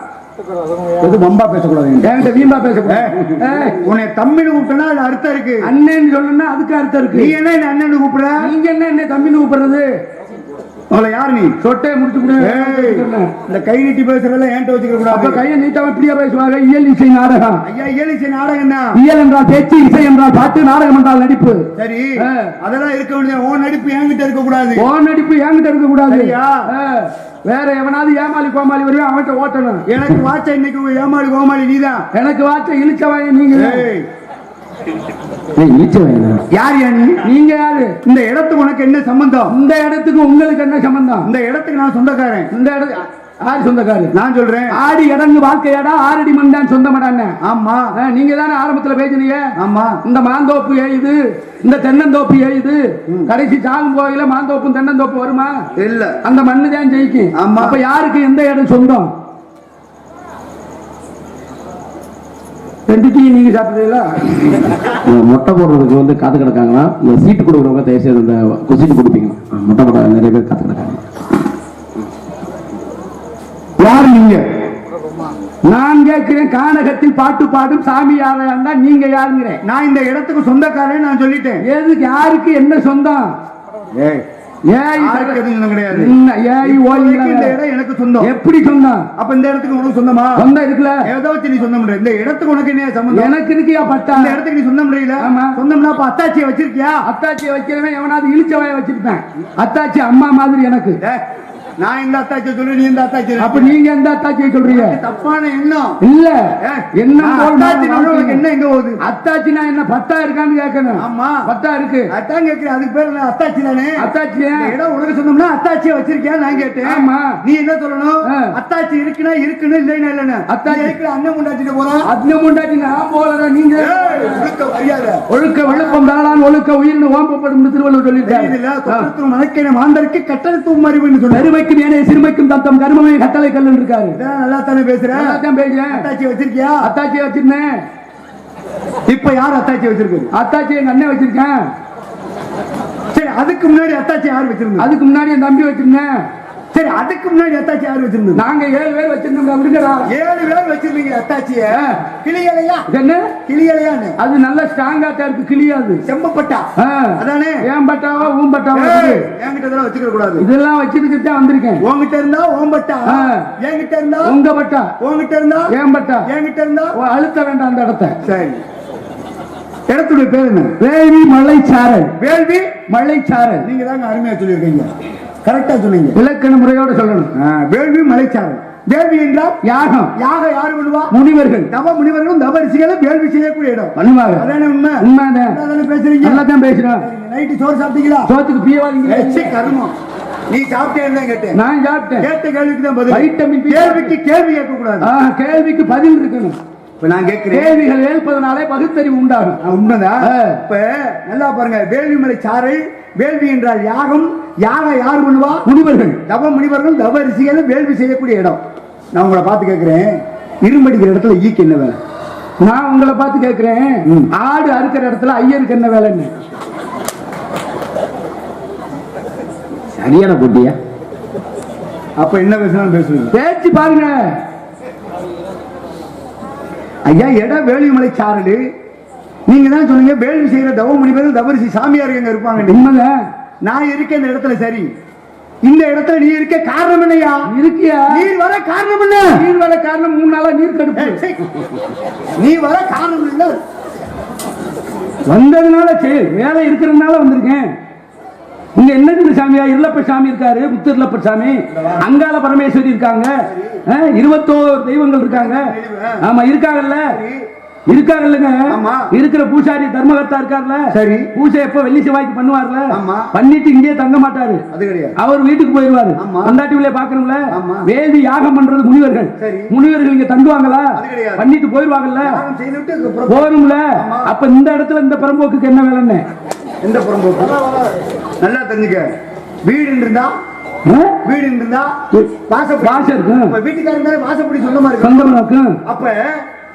எது வம்பா பேசக்கூடாது, என்கிட்ட வீம்பா பேசக்கூடாது. உன்னை தம்பின்னு கூப்பிட்டனா அது அர்த்தம் இருக்கு. அண்ணன்னு சொல்லணும்னா அதுக்கு அர்த்தம் இருக்கு. நீ என்ன என்ன அண்ணன்னு கூப்பிடுற? நீங்க என்ன என்ன தம்பின்னு கூப்பிடுறது? உங்களை யாரு நீ? சொட்டையை முடிச்சு இந்த கை நீட்டி பேசுறதுல ஏன்ட்ட வச்சுக்க கூடாது. அப்ப கையை நீட்டாம இப்படியா பேசுவாங்க? இயல் இசை நாடகம். ஐயா இயல் இசை நாடகம் தான். இயல் என்றால் பேச்சு, இசை என்றால் பாட்டு, நாடகம் என்றால் நடிப்பு. சரி, அதெல்லாம் இருக்க வேண்டியது. ஓ நடிப்பு என்கிட்ட இருக்க கூடாது. ஓ நடிப்பு என்கிட்ட இருக்க கூடாது. சரியா? வேற எவனாவது ஏமாளி கோமாளி வருவேன், அவன்கிட்ட ஓட்டணும். எனக்கு வாச்ச இன்னைக்கு ஏமாளி கோமாளி நீதான். எனக்கு வாச்ச இழிச்சவாய நீங்க. யார் நீ? நீங்க யாரு? இந்த இடத்துக்கு உனக்கு என்ன சம்பந்தம்? இந்த இடத்துக்கு உங்களுக்கு என்ன சம்பந்தம்? இந்த இடத்துக்கு நான் சொந்தக்காரன். இந்த இடத்துக்கு யாரு சொந்தக்காரு? நான் சொல்றேன். ஆடி இடங்கு வாழ்க்கையாடா, ஆரடி மண் தான் சொந்தமடான்னு. ஆமா, நீங்க தானே ஆரம்பத்துல பேசுனீங்க. ஆமா, இந்த மாந்தோப்பு ஏயுது, இந்த தென்னந்தோப்பு ஏயுது, கடைசி சாகும் கோயில மாந்தோப்பும் தென்னந்தோப்பு வருமா? இல்ல, அந்த மண்ணு தான் ஜெயிக்கும். ஆமா. அப்ப யாருக்கு எந்த இடம் சொந்தம்? ரெண்டு டீ நீங்க சாப்பிடுறீங்களா? மொட்டை போடுறதுக்கு வந்து காத்து கிடக்காங்கன்னா இந்த சீட்டு கொடுக்குறவங்க தயவு செய்து இந்த சீட்டு கொடுப்பீங்க. மொட்டை போட நிறைய பேர் காத்து கிடக்காங்க. யார் நீங்க? நான் கேட்கிறேன், கானகத்தில் பாட்டு பாடும் சாமி யாரா? நீங்க யாருங்கிறேன். நான் இந்த இடத்துக்கு சொந்தக்காரன் நான் சொல்லிட்டேன். எதுக்கு யாருக்கு என்ன சொந்தம்? எனக்கு சொந்தம். எப்படி சொந்தம்? அப்ப இந்த இடத்துக்கு உனக்கு சொந்தமா? சொந்தம் இருக்குல்ல. ஏதோ வச்சு நீ சொந்தம். இந்த இடத்துக்கு உனக்கு என்ன சம்பந்தம்? எனக்கு இருக்கியா பட்டா? இந்த இடத்துக்கு நீ சொந்தம் இல்ல. சொந்தம்னா அப்ப அத்தாச்சியை வச்சிருக்கியா? அத்தாச்சியை வைக்கிறவன் எவனாவது இழிச்சவாய வச்சிருப்பேன். அத்தாச்சி அம்மா மாதிரி எனக்கு. நான் இந்த அத்தாச்சியை சொல்றேன், நீ இந்த அத்தாச்சி. அப்ப நீங்க எந்த அத்தாச்சியை சொல்றீங்க? தப்பான எண்ணம் இல்ல. என்ன என்ன எங்க போகுது? அத்தாச்சினா என்ன பட்டா இருக்கான்னு கேட்கணும். ஆமா, பட்டா இருக்கு. அதான் கேட்கிறேன். அதுக்கு பேர் அத்தாச்சி தானே. அத்தாச்சி இடம் உனக்கு சொந்தம்னா அத்தாச்சியை வச்சிருக்கியா நான் கேட்டேன். ஆமா. நீ என்ன சொல்லணும்? அத்தாச்சி இருக்குன்னா இருக்குன்னு, இல்லைன்னா இல்லன்னு. அத்தாச்சி இருக்கிற அண்ணன் முண்டாட்டிட்டு போறான். அண்ணன் முண்டாட்டி நான் போறத நீங்க ஒழுக்க விழுப்பம் தாளான் ஒழுக்க உயிர்னு ஓம்பப்படும் திருவள்ளுவர் சொல்லியிருக்காரு. மனக்கேன மாந்தருக்கு கட்டளத்துவம் அறிவுன்னு சொன்ன மேனே சிறுமைக்கும் தத்தம் கர்மமே கட்டளை கல்லு இருக்காரு. நல்லா தானே பேசுறேன். பேசுறேன். அத்தாச்சி வச்சிருக்கியா? அத்தாச்சியை வச்சிருந்தேன். இப்ப யார் அத்தாச்சி வச்சிருக்கு? அத்தாச்சி எங்க அண்ணன் வச்சிருக்கேன். சரி, அதுக்கு முன்னாடி அத்தாச்சி யார் வச்சிருந்தா? அதுக்கு முன்னாடி என் தம்பி வச்சிருந்தேன். சரி, அதுக்கு முன்னாடி அத்தாச்சி யார் வச்சிருந்தது? நாங்க 7 பேர் வச்சிருந்தோம். 7 பேர் வச்சிருந்தீங்க அத்தாச்சிய. கிளியலையா? என்ன கிளியலையான்னு? அது நல்ல ஸ்ட்ராங்கா இருக்கு. கிளியாது செம்பப்பட்டா அதானே? ஏன் பட்டாவா ஊம்பட்டாவா? என்கிட்ட இதெல்லாம் வச்சுக்க கூடாது. இதெல்லாம் வச்சிருக்கிட்டு தான் வந்திருக்கேன். உங்ககிட்ட இருந்தா ஓம்பட்டா, என்கிட்ட இருந்தா உங்க பட்டா, உங்ககிட்ட இருந்தா ஏன் பட்டா, என்கிட்ட இருந்தா அழுத்த வேண்டாம் அந்த இடத்த. சரி, இடத்துடைய பேர் என்ன? வேள்வி மலைச்சாரல். வேள்வி மலைச்சாரல். நீங்க தாங்க அருமையா சொல்லியிருக்கீங்க. கரெக்டா சொன்னீங்க. இலக்கண முறையோட சொல்லணும். வேள்வி மலைச்சாரல். வேள்வி என்றால் யாகம். யாகம் யாரு பண்ணுவா? முனிவர்கள். தவ முனிவர்களும் தவ ரிஷிகளும் வேள்வி செய்யக்கூடிய இடம் பண்ணுவாங்க. அதானே உண்மை? உண்மைதான் பேசுறீங்க. நல்லா தான் பேசுறோம். நைட்டு சோறு சாப்பிட்டீங்களா? சோத்துக்கு பியவாதீங்க. கருமம். நீ சாப்பிட்டே கேட்டேன். நான் சாப்பிட்டேன். கேட்ட கேள்விக்கு தான் பதில். Vitamin B. கேள்விக்கு கேள்வி கேட்க கூடாது. கேள்விக்கு பதில் இருக்கணும். நான் கேட்கிறேன். கேள்விகள் ஏற்பதனாலே பகுத்தறிவு உண்டாகும். உண்மைதான். இப்ப நல்லா பாருங்க. வேள்வி மலை சாரல். வேள்வி என்றால் யாகம். யாகம் யார் பண்ணுவா? முனிவர்கள். தவ முனிவர்கள் தவ ரிஷிகளும் வேள்வி செய்யக்கூடிய இடம். நான் உங்களை பார்த்து கேட்கிறேன், இரும்படிக்கிற இடத்துல ஈக்கு என்ன வேலை? நான் உங்களை பார்த்து கேட்கிறேன், ஆடு அறுக்கிற இடத்துல ஐயருக்கு என்ன வேலைன்னு? சரியான போட்டியா? அப்ப என்ன பேசணும் பேசுவீங்க? பேச்சு பாருங்க ஐயா. இடம் வேள்விமலை சாரல். நீங்க தான் சொன்னீங்க வேள்வி செய்யற தவ முனிவர்கள் தவரிசி சாமியார் எங்க இருப்பாங்க. உண்மைதான். நான் இருக்க இந்த இடத்துல. சரி, இந்த இடத்துல நீ இருக்க காரணம் என்னையா? இருக்கியா? நீர் வர காரணம் என்ன? நீர் வர காரணம் 3 நாளா நீர் கடுப்பு. நீ வர காரணம் என்ன? வந்ததுனால சரி, வேலை இருக்கிறதுனால வந்திருக்கேன். இங்க என்ன சாமியா? இருளப்ப சாமி இருக்காரு, முத்திருளப்ப சாமி. அங்காள பரமேஸ்வரி இருக்காங்க. 21 தெய்வங்கள் இருக்காங்க. ஆமா, இருக்காங்கல்ல. இருக்காங்கல்லுங்க. இருக்கிற பூசாரி தர்மகர்த்தா இருக்காருல்ல. சரி, பூஜை எப்ப வெள்ளி செவ்வாய்க்கு பண்ணுவார்ல. பண்ணிட்டு இங்கே தங்க மாட்டாரு. அது கிடையாது. அவர் வீட்டுக்கு போயிருவாரு. கொண்டாட்டி உள்ளே பாக்கணும்ல. வேதி யாகம் பண்றது முனிவர்கள். முனிவர்கள் இங்க தங்குவாங்களா? பண்ணிட்டு போயிருவாங்கல்ல. போரும்ல. அப்ப இந்த இடத்துல இந்த பரம்போக்குக்கு என்ன வேலைன்னு? இந்த பரம்போக்கு நல்லா தெரிஞ்சுக்க. வீடு இருந்தா வீடு இருந்தா வாசம் இருக்கும். வீட்டுக்காரங்க வாசப்படி சொந்தமா இருக்கு. சொந்தமா இருக்கும். அப்ப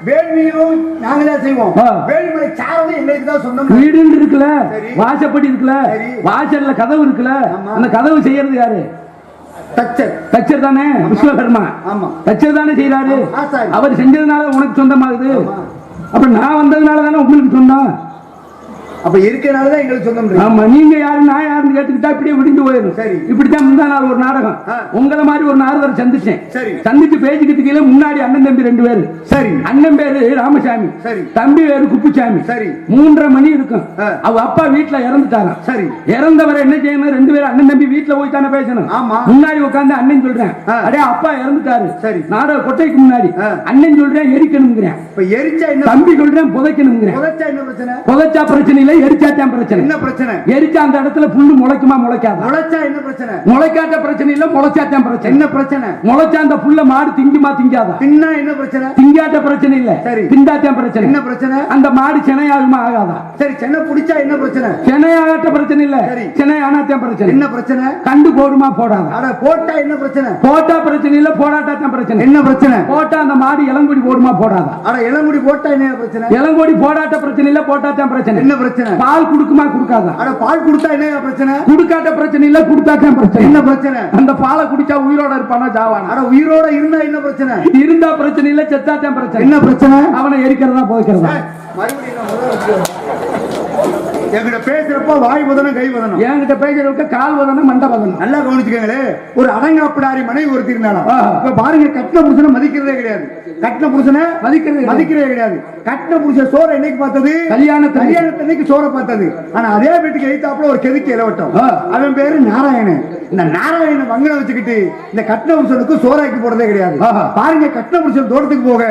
வேள்வியும் நாங்களே செய்வோம். ஆ. வேள்விமலை சாரலும் எங்களுக்கு தான் சொந்தம். வீடுன்னு இருக்குல்ல, சரி. வாசப்படி இருக்குல்ல, சரி. வாசல்ல கதவு இருக்குல்ல, ஆமா. அந்த கதவு செய்யறது யாரு? தச்சர். தச்சர் தானே, விஸ்வகர்மா. ஆமா. தச்சர் தானே செய்யறாரு. ஆமா, ஆசாரி. அவர் செஞ்சதுனால உனக்கு சொந்தமாகுது. ஆமா. அப்ப நான் வந்ததுனால தானே உங்களுக்கு சொந்தம். அப்ப இருக்கனாலதான் எங்களுக்கு சொந்தம். ஆமா, நீங்க யாரு நான் யாருன்னு கேட்டுக்கிட்டா இப்படியே விடிஞ்சு போயிடும். சரி. இப்படித்தான் முந்தா நாள் ஒரு நாடகம் ஆ. உங்களை மாதிரி ஒரு நாரதரை சந்திச்சேன். சரி. சந்திச்சு பேசிக்கிட்டு கீழே முன்னாடி அண்ணன் தம்பி 2 பேரு. சரி. அண்ணன் பேரு ராமசாமி, சரி. தம்பி பேரு குப்புசாமி. சரி. 3:30 மணி இருக்கும். ஆ. அவ அப்பா வீட்டுல இறந்துட்டாங்க. சரி. இறந்தவரை என்ன செய்யணும்? 2 பேரும் அண்ணன் தம்பி வீட்டுல போய் தானே பேசணும். ஆமா. முன்னாடி உட்கார்ந்து அண்ணன் சொல்றேன், ஆ. அடே அப்பா இறந்துட்டாரு. சரி. நாடக கொட்டைக்கு முன்னாடி ஆ. அண்ணன் சொல்றேன் எரிக்கணுங்கிறேன். இப்ப எரிச்சா என்ன? தம்பி சொல்றேன் புதைக்கணுங்கிறேன். புதைச்சா என்ன பிரச்சனை? புதைச்சா பிரச்சனை இல்லை, எரிச்சாத்தான் பிரச்சனை. என்ன பிரச்சனை? எரிச்சா அந்த இடத்துல புல்லு முளைக்குமா முளைக்காதா? முளைச்சா என்ன பிரச்சனை? முளைக்காத பிரச்சனை இல்ல, முளைச்சாத்தான் பிரச்சனை. என்ன பிரச்சனை? முளைச்சா அந்த புல்ல மாடு திங்குமா திங்காதா? தின்னா என்ன பிரச்சனை? திங்காத பிரச்சனை இல்ல, சரி. திண்டாத்தான் பிரச்சனை. என்ன பிரச்சனை? அந்த மாடு சென்னையாகுமா ஆகாதா? சரி, சென்னை பிடிச்சா என்ன பிரச்சனை? சென்னையாகட்ட பிரச்சனை இல்ல, சரி. சென்னை ஆனாத்தான் பிரச்சனை. என்ன பிரச்சனை? கண்டு போடுமா போடாதா? அட போட்டா என்ன பிரச்சனை? போட்டா பிரச்சனை இல்ல, போடாட்டாத்தான் பிரச்சனை. என்ன பிரச்சனை? போட்டா அந்த மாடு இளங்குடி போடுமா போடாதா? அட இளங்குடி போட்டா என்ன பிரச்சனை? இளங்குடி போடாட்ட பிரச்சனை இல்ல, போட்டாத்தான் பிரச்சனை. என்ன பிரச்சனை? பால் குடுக்குமா குடுக்காதா? அட பால் குடுத்தா என்ன பிரச்சனை? குடுக்காட்ட பிரச்சனை இல்ல, குடுத்தாத்தான் பிரச்சனை. என்ன பிரச்சனை? அந்த பாலை குடிச்சா உயிரோட இருப்பானா ஜாவானா? அட உயிரோட இருந்தா என்ன பிரச்சனை? இருந்தா பிரச்சனை இல்ல, செத்தாத்தான் பிரச்சனை. என்ன பிரச்சனை? அவனை எரிக்கிறதா புதைக்கிறதா? மறுபடியும் நான் முதல்ல வச்சுக்கிறேன். என்கிட்ட பேசுறப்ப வாய் வதனம் கை வதனம். என்கிட்ட பேசுறதுக்கு கால் வதனம் மண்ட வதனம். நல்லா கவனிச்சுக்கங்களே. ஒரு அடங்காப்பிடாரி மனைவி ஒருத்தி இருந்தாலும் ஆ. இப்ப பாருங்க, கட்டின புருஷனை மதிக்கிறதே கிடையாது. கட்டின புருஷனை மதிக்கிறதே கிடையாது. கட்டின புருஷன் சோற என்னைக்கு பார்த்தது? கல்யாணத்தன்னைக்கு சோற பார்த்தது. ஆனா அதே வீட்டுக்கு எழுத்தாப்புல ஒரு கெதுக்கு இலவட்டம். ஆ. அவன் பேரு நாராயணன். இந்த நாராயணன் வங்கன வச்சுக்கிட்டு இந்த கட்டின புருஷனுக்கு சோறாக்கி போறதே கிடையாது. ஆஹா. பாருங்க, கட்டின புருஷன் தோட்டத்துக்கு போக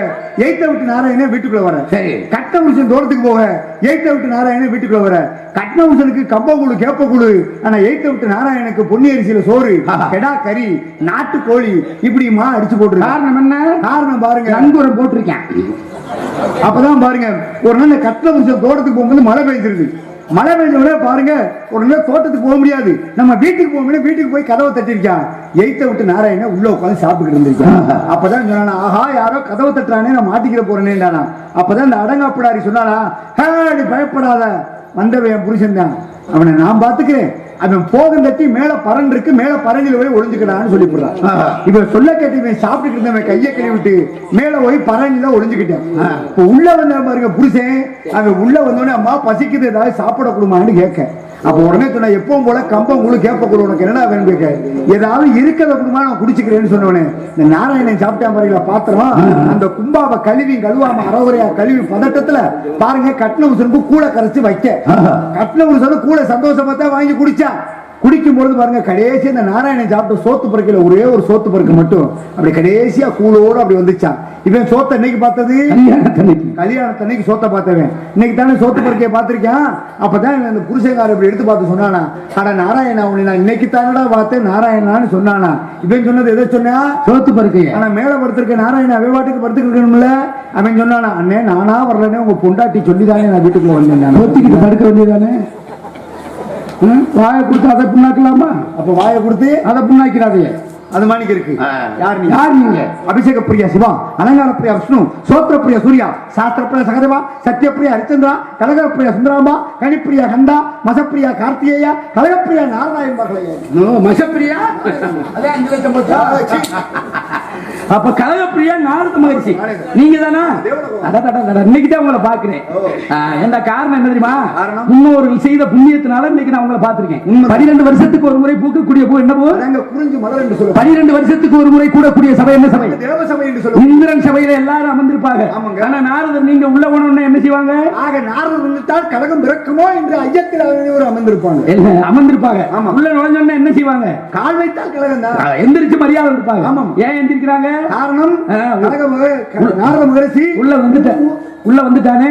எய்த்த விட்டு நாராயணன் வீட்டுக்குள்ள வர. சரி. கட்டின புருஷன் தோட்டத்துக்கு போக எய்த்த விட்டு நாராயணன் வீட்டுக்குள்ள வர. கட்டின புருஷனுக்கு கம்பங்குழு கேப்பக்குழு, ஆனா எய்த்த விட்டு நாராயணனுக்கு பொன்னி அரிசியில சோறு, ஆஹா. கெடா கறி, நாட்டு கோழி இப்படிமா அடிச்சு போட்டு. காரணம் என்ன? காரணம் பாருங்க, நங்கூரம் போட்டிருக்கேன். அப்பதான் பாருங்க, ஒரு நாள் கட்டின புருஷன் தோட்டத்துக்கு போகும்போது மழை பெய்ஞ்சிருது. மழை பெய்ஞ்ச பாருங்க, உடனே தோட்டத்துக்கு போக முடியாது. நம்ம வீட்டுக்கு போக வீட்டுக்கு போய் கதவை தட்டிருக்கான். எய்த்த விட்டு நாராயணன் உள்ள உட்காந்து சாப்பிட்டுக்கிட்டு இருந்திருக்கான். அப்பதான் சொன்னா, ஆஹா யாரோ கதவை தட்டுறானே, நான் மாட்டிக்கிற போறேன்னு. அப்பதான் இந்த அடங்காப்பிடாரி சொன்னானா, நீ பயப்படாத, வந்தவன் என் புருஷன் தான், அவனை நான் பாத்துக்கிறேன். அவன் போகம் தட்டி மேல பறன் இருக்கு, மேல பறஞ்சில போய் ஒளிஞ்சுக்கிட்டான்னு சொல்லி போடுறான். இவன் சொல்ல கேட்டு இவன் சாப்பிட்டு இருந்தவன் கையை கழுவி விட்டு மேல போய் பறஞ்சில ஒளிஞ்சுக்கிட்டான். உள்ள வந்த பாருங்க புருஷன், அவன் உள்ள வந்தோடனே அம்மா பசிக்குது, ஏதாவது சாப்பிட கொடுமான்னு கேட்க. அப்ப உடனே சொன்ன, எப்பவும் போல கம்பம் குழு கேப்ப குழு, உனக்கு என்னடா வேணும் கேட்க. ஏதாவது இருக்கிறத குடும்பமா நான் குடிச்சுக்கிறேன்னு சொன்னவனே, இந்த நாராயணன் சாப்பிட்டா பாருங்களா பாத்திரம், அந்த கும்பாவை கழுவி கழுவாம அறவுரையா கழுவி பதட்டத்துல பாருங்க கட்டின புருஷனுக்கு கூட கரைச்சு வைக்க. கட்டின புருஷனுக்கு கூட சந்தோஷமா தான் வாங்கி குடிச்சா. குடிக்கும் பொழுது பாருங்க, கடைசி இந்த நாராயணன் சாப்பிட்ட சோத்து பருக்கையில ஒரே ஒரு சோத்து பருக்கு மட்டும் அப்படி கடைசியா கூழோடு அப்படி வந்துச்சான். இவன் சோத்த இன்னைக்கு பார்த்தது கல்யாணத்தன்னைக்கு சோத்த பார்த்தவன் இன்னைக்கு தானே சோத்து பருக்கையை பார்த்திருக்கான். அப்பதான் இந்த புருஷங்கார இப்படி எடுத்து பார்த்து சொன்னானா, அட நாராயணா உன்னை நான் இன்னைக்கு தானடா பார்த்தேன் நாராயணான்னு சொன்னானா. இவன் சொன்னது எதை சொன்னா? சோத்து பருக்கை. ஆனா மேல படுத்திருக்க நாராயண அவை பாட்டுக்கு படுத்துக்கணும்ல. அவன் சொன்னானா, அண்ணே நானா வரலன்னே உங்க பொண்டாட்டி சொல்லிதானே நான் வீட்டுக்குள்ள வந்தேன், ஒத்திக்கிட்டு படுக்க வேண்டியதானே. வாயை கொடுத்து அதை புண்ணாக்கலாமா? அப்ப வாயை கொடுத்து அதை புண்ணாக்கிறாதே, அது மாணிக்கு இருக்கு. யார் நீ? யார் நீங்க? அபிஷேக பிரியா சிவா, அலங்கார பிரியா விஷ்ணு, சோத்திர பிரியா சூர்யா, சாஸ்திர பிரியா சகதேவா, சத்திய பிரியா ஹரிச்சந்திரா, கலகர பிரியா சுந்தராம்பா, கனிப்பிரியா கண்டா, மசப்பிரியா கார்த்திகேயா, கலகப்பிரியா நாராயண் மகளே. மசப்பிரியா அதே 5 லட்சம் போச்சா? அப்ப கலகப்பிரியா நாரத மகிழ்ச்சி நீங்க தானா? இன்னைக்கு தான் உங்களை பாக்குறேன். எந்த காரணம் என்ன தெரியுமா? முன்னோர்கள் செய்த புண்ணியத்தினால இன்னைக்கு நான் உங்களை பாத்திருக்கேன். 12 வருஷத்துக்கு ஒரு முறை பூக்கக்கூடிய பூ என்ன பூ? குறிஞ்சி மலர் என்று சொல்லுவாங்க. 12 வருஷத்துக்கு ஒரு முறை கூடக்கூடிய சபை என்ன சபை? தேவ சபை என்று சொல்லுவாங்க. இந்திரன் சபையில எல்லாரும் அமர்ந்திருப்பாங்க. ஆனா நாரதர் நீங்க உள்ள போனோம்னா என்ன செய்வாங்க? ஆக நாரதர் வந்துட்டால் கலகம் பிறக்குமோ என்று ஐயத்தில் ஒரு அமர்ந்திருப்பாங்க. அமர்ந்திருப்பாங்க. உள்ள நுழைஞ்சோம்னா என்ன செய்வாங்க? கால் வைத்தால் கலகம் தான். எந்திரிச்சு மரியாதை கொடுப்பாங்க. ஆமா. ஏன் எந்திரிக்கிறாங்க? காரணம் நாரத மகரிஷி உள்ள வந்துட்டானே,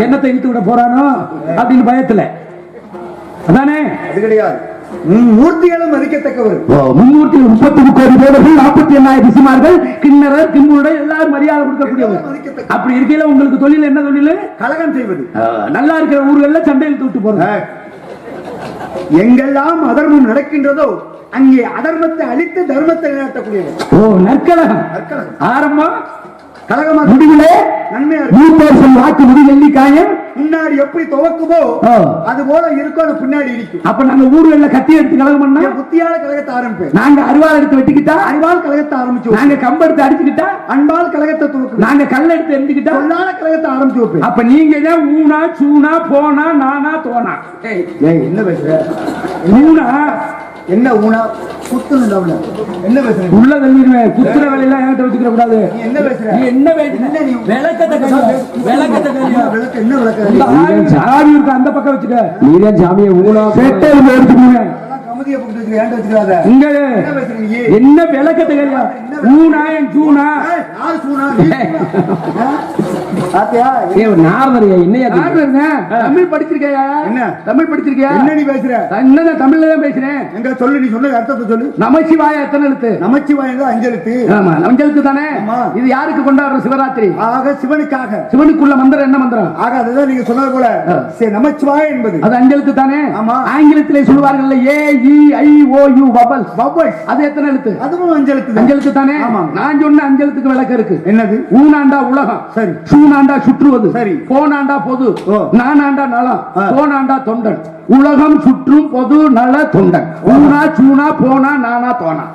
என்னத்தை இழுத்து விட போறானோ அப்படின்னு பயத்துல. அதானே? அது கிடையாது. மூர்த்திகளும் மதிக்கத்தக்கவர். மும்மூர்த்தி 33 கோடி தேவர்கள், 48,000 ரிஷிமார்கள், கிண்ணறர், கிம்புருடர் எல்லாரும் மரியாதை கொடுக்கக்கூடியவர். அப்படி இருக்கையில உங்களுக்கு தொழில் என்ன தொழில்? கலகம் செய்வது. நல்லா இருக்கிற ஊர்கள்ல சண்டையில் தூட்டு போறது. எங்கெல்லாம் அதர்மம் நடக்கின்றதோ அங்கே அதர்மத்தை அழித்து தர்மத்தை நிலைநாட்டக்கூடியவர். ஓ, நற்கலகம். ஆரம்பம் கழகமா முடிவுல நன்மையா இருக்கு. 100% வாக்கு முடிவு எண்ணிக்காயம் முன்னாடி எப்படி துவக்குமோ அது போல இருக்கும், அது பின்னாடி இருக்கும். அப்ப நாங்க ஊர்ல கத்தி எடுத்து கலகம் பண்ணா புத்தியால கழகத்தை ஆரம்பிப்பேன். நாங்க அருவாள் எடுத்து வெட்டிக்கிட்டா அறிவால் கழகத்தை ஆரம்பிச்சு, நாங்க கம்பு எடுத்து அடிச்சுக்கிட்டா அன்பால் கழகத்தை துவக்கு, நாங்க கல் எடுத்து எரிஞ்சுக்கிட்டா பொன்னால கழகத்தை ஆரம்பிச்சு வைப்பேன். அப்ப நீங்க தான் ஊனா சூனா போனா நானா தோனா. என்ன பேசுற? ஊனா என்ன ஊனா குத்துன்னு என்ன பேசுற? உள்ள தள்ளிடுவேன். குத்துற வேலையெல்லாம் என்கிட்ட வச்சுக்கிற கூடாது. நீ என்ன பேசுற? நீ என்ன பேசுற? நீ விளக்கத்தை விளக்கு என்ன விளக்கு? சாமி இருக்கு அந்த பக்கம் வச்சுக்க. நீதான் சாமியை ஊனா செட்டை எடுத்துக்குவேன். கமதியை போட்டு வச்சுக்க, ஏன்டா வச்சுக்காத? இங்க என்ன பேசுற நீ? என்ன விளக்கத்தை கேள்வியா? ஊனா என் சூனா யாரு சூனா? பாத்தியா? நாரதரியா என்னையா தமிழ் படிச்சிருக்கியா? என்ன தமிழ் படிச்சிருக்கியா? என்ன நீ பேசுற? என்னதான் தமிழ்ல தான் பேசுறேன். எங்க சொல்லு, நீ சொன்ன அர்த்தத்தை சொல்லு. நமச்சிவாய எத்தனை எழுத்து? நமச்சிவாயங்க 5 எழுத்து. ஆமா, 5 எழுத்து தானே. ஆமா. இது யாருக்கு கொண்டாடுற சிவராத்திரி? ஆக சிவனுக்காக. சிவனுக்குள்ள மந்திரம் என்ன மந்திரம்? ஆக அதுதான் நீங்க சொன்னது போல நமச்சிவாய என்பது அது 5 எழுத்து தானே. ஆமா. ஆங்கிலத்திலே சொல்வார்கள் ஏ இ ஐ ஓ யூ பபல்ஸ். பபல்ஸ் அது எத்தனை எழுத்து? அதுவும் 5 எழுத்து. 5 எழுத்து தானே. ஆமா. நான் சொன்ன 5 எழுத்துக்கு விளக்கம் இருக்கு. என்னது? ஊனாண்டா உலகம், சரி. சூனாண்டா சுற்றுவது, சரி. போனாண்டா பொது, ஓ. நானாண்டா நலம், போனாண்டா தொண்டன். உலகம் சுற்றும் பொது நல தொண்டன். ஊனா சூனா போனா நானா தோனா.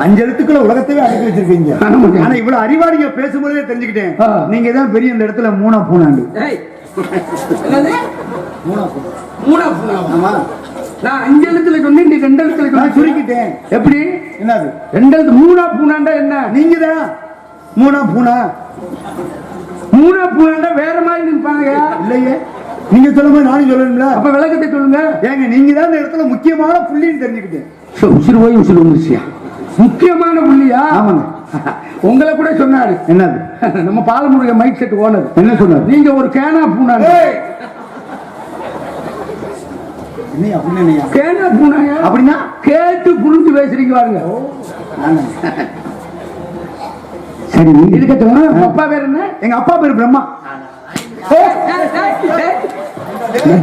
5 எழுத்துக்களை உலகத்தையே அடக்கி வச்சிருக்கீங்க. ஆனா இவ்வளவு அறிவாளிங்க பேசும்போதே தெரிஞ்சுக்கிட்டேன், நீங்க தான் பெரிய இந்த இடத்துல மூணா பூனாண்டு. ஆமா, நான் 5 எழுத்துல சொன்னேன், நீ 2 எழுத்துல நான் சொன்ன. சுருக்கிட்டேன். எப்படி? என்னது? 2 எழுத்து. மூணா பூனாண்டா என்ன? நீங்க தான் மூணா பூனா. மூணா பூனாண்டா வேற மாதிரி நினைப்பாங்க. இல்லையே, நீங்க சொல்லும் போது நானும் சொல்லணும்ல. அப்ப விளக்கத்தை சொல்லுங்க. ஏங்க நீங்க தான் இந்த இடத்துல முக்கியமான புள்ளின்னு தெரிஞ்சுக்கிட்டேன். உசுறு போய் உசுறு வந்துருச்சியா? முக்கியமான புள்ளியா? ஆமாங்க. உங்களை கூட சொன்னாரு. என்னது? நம்ம பாலமுருக மைக் செட் ஓனர் என்ன சொன்னாரு? நீங்க ஒரு கேனா பூனாங்க. என்ன அப்படின்னா? கேனா பூனாங்க அப்படின்னா கேட்டு புரிஞ்சு பேசுறீங்க பாருங்க. சரி, இருக்கட்டும். உங்க அப்பா பேர் என்ன? எங்க அப்பா பேர் பிரம்மா.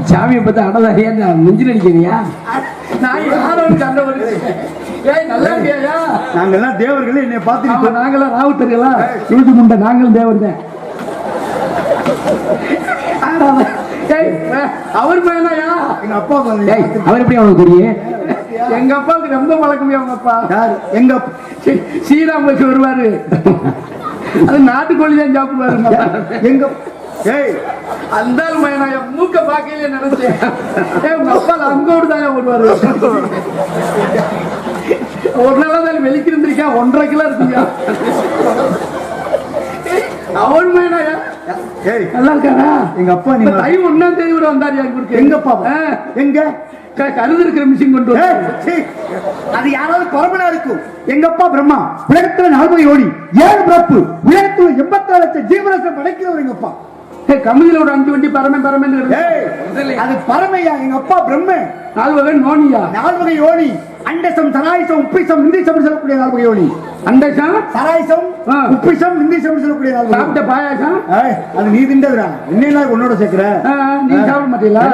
சாமியை பத்தி அடதாரியா நெஞ்சில் அடிக்கிறியா? நான் யாரும் சண்டை வருது. நல்லா இருக்கியா? நாங்கெல்லாம் தேவர்கள், என்னை பார்த்து நாங்களாம் ராவுத்தர்களா? எழுது முண்டை, நாங்களும் தேவர் தான். அவர் மேலையா? எங்க அப்பா அவர் எப்படி அவனுக்கு தெரியும்? எங்க அப்பாவுக்கு ரொம்ப பழக்கமே. அவங்க அப்பா யாரு? எங்க ஸ்ரீராம் வச்சு வருவாரு. அது நாட்டுக்கோழி தான் சாப்பிடுவாரு. எங்க ஏய் அந்த மூக்க பாக்கையில நினைச்சேன். உங்க அப்பா அங்கோடு தான் வருவாரு. ஒரு நாள் வெளிக்கு இருந்திருக்கா, 1.5 கிலோ இருக்குங்க. அவன் மேனாயா? நல்லா இருக்காரா? எங்க அப்பா நீங்க 1ஆம் தேதி கூட வந்தாரு. எங்க அப்பா? எங்க கருது இருக்கிற மிஷின் கொண்டு அது யாராவது பரமனா இருக்கும். எங்க அப்பா பிரம்மா. உலகத்துல 4 யோனி, 7 பிறப்பு, உலகத்துல 84 லட்சம் ஜீவராசியை படைக்கிறவர் எங்க அப்பா. கமிதியில ஒரு 5 வண்டி பரமன் பரமன். அது பரமையா? எங்க அப்பா பிரம்ம. 4 வகை நோனியா? 4 வகை யோனி. அண்டசம், சராயுசம், உப்பிசம், விந்திசம் சொல்லக்கூடிய 4 வகை யோனி. அண்டசம், சராயுசம், உப்பிசம், விந்திசம் சொல்லக்கூடிய 4 வகை. சாப்பிட்ட பாயாசம் அது நீ தின்றதுடா. என்ன உன்னோட சேர்க்கிற? நீ சாப்பிட மாட்டீங்களா?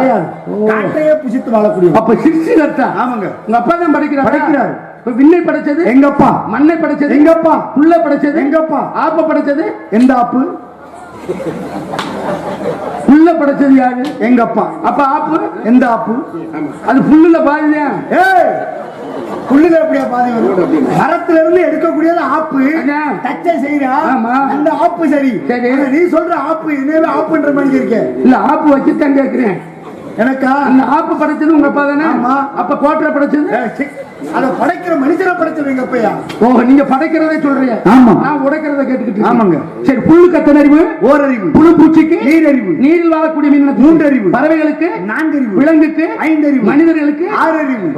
காட்டையே புசித்து வாழக்கூடிய. அப்ப சிருஷ்டிகர்த்தா ஆமாங்க. உங்க அப்பா தான் படிக்கிறாரு. விண்ணை படைச்சது எங்க அப்பா. மண்ணை படைச்சது எங்க அப்பா. புல்ல படைச்சது எங்க அப்பா. ஆப்ப படைச்சது எந்த ஆப்பு? புல்ல படைச்சது யாரு? எங்க அப்பா. அப்ப ஆப்பு எந்த ஆப்பு? அது புல்லுல பாதிதான். புல்லுல எப்படியா பாதி வரும்? மரத்துல இருந்து எடுக்கக்கூடியது ஆப்பு. தச்சை செய்யறா அந்த ஆப்பு. சரி, நீ சொல்ற ஆப்பு என்ன ஆப்புன்ற மாதிரி இருக்க? இல்ல, ஆப்பு வச்சுதான் கேட்கிறேன். எனக்கா? அந்த ஆப்பு படைச்சது உங்க அப்பா தானே? ஆமா. அப்ப கோட்டரை படைச்சது? அத படைக்கிற மனுஷனை படைச்சது எங்க அப்பையா. ஓ, நீங்க படைக்கிறதே சொல்றீங்க. ஆமா, நான் உடைக்கிறத கேட்டுக்கிட்டு. ஆமாங்க. சரி, புல்லுக்கு எத்தனை அறிவு? ஓரறிவு. புழு பூச்சிக்கு நீரறிவு. நீரில் வாழக்கூடிய மீன் 3 அறிவு. பறவைகளுக்கு 4 அறிவு. விலங்குக்கு 5 அறிவு. மனிதர்களுக்கு 6 அறிவு.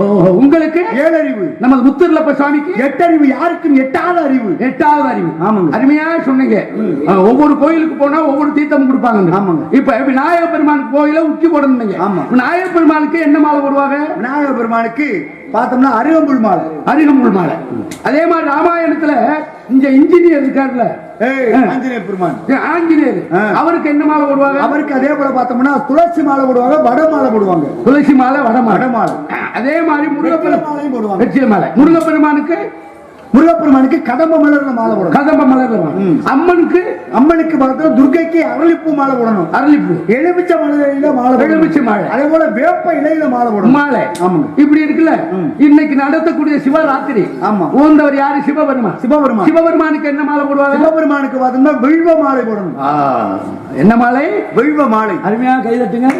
உங்களுக்கு 7 அறிவு. நமது முத்தூர்லப்ப சுவாமிக்கு 8 அறிவு. யாருக்கும் 8வது அறிவு. 8வது அறிவு. ஆமாங்க. அருமையா சொன்னீங்க. ஒவ்வொரு கோயிலுக்கு போனா ஒவ்வொரு தீர்த்தம் கொடுப்பாங்க. ஆமாங்க. இப்ப விநாயக பெருமான் கோயில உச்சி போடணுங்க. ஆமா. விநாயக பெருமானுக்கு என்ன மாலை போடுவாங்க? விநாயக பெருமானுக்கு பார்த்தோம்னா அருகம்புல் மாலை. அருகம்புல் மாலை. அதே மாதிரி ராமாயணத்துல இங்க இன்ஜினியர் இருக்காருல்ல, ஆஞ்சநேயர் பெருமான், ஆஞ்சநேயர், அவருக்கு என்ன மாலை போடுவாங்க? அவருக்கு அதே போல பார்த்தோம்னா துளசி மாலை போடுவாங்க, வட மாலை போடுவாங்க. துளசி மாலை, வட மாலை. அதே மாதிரி முருகப்பெருமானையும் போடுவாங்க. வெற்றிலை மாலை. முருகப்பெருமானுக்கு முருகப்பெருமானுக்கு கடம்ப மலர்ல மாலை போடணும். கதம்ப மலர்ல அம்மனுக்கு அம்மனுக்கு பார்த்தா துர்க்கைக்கு அரளிப்பூ மாலை போடணும். அரளிப்பூ, எலுமிச்சை மலையில மாலை போடணும். எலுமிச்சை மாலை, அதே போல வேப்ப இலையில மாலை போடணும். மாலை. ஆமாங்க. இப்படி இருக்குல்ல. இன்னைக்கு நடத்தக்கூடிய சிவராத்திரி. ஆமா. ஊந்தவர் யாரு? சிவபெருமான். சிவபெருமான். சிவபெருமானுக்கு என்ன மாலை போடுவாங்க? சிவபெருமானுக்கு பார்த்தோம்னா வில்வ மாலை போடணும். என்ன மாலை? வில்வ மாலை. அருமையா கைதட்டுங்க.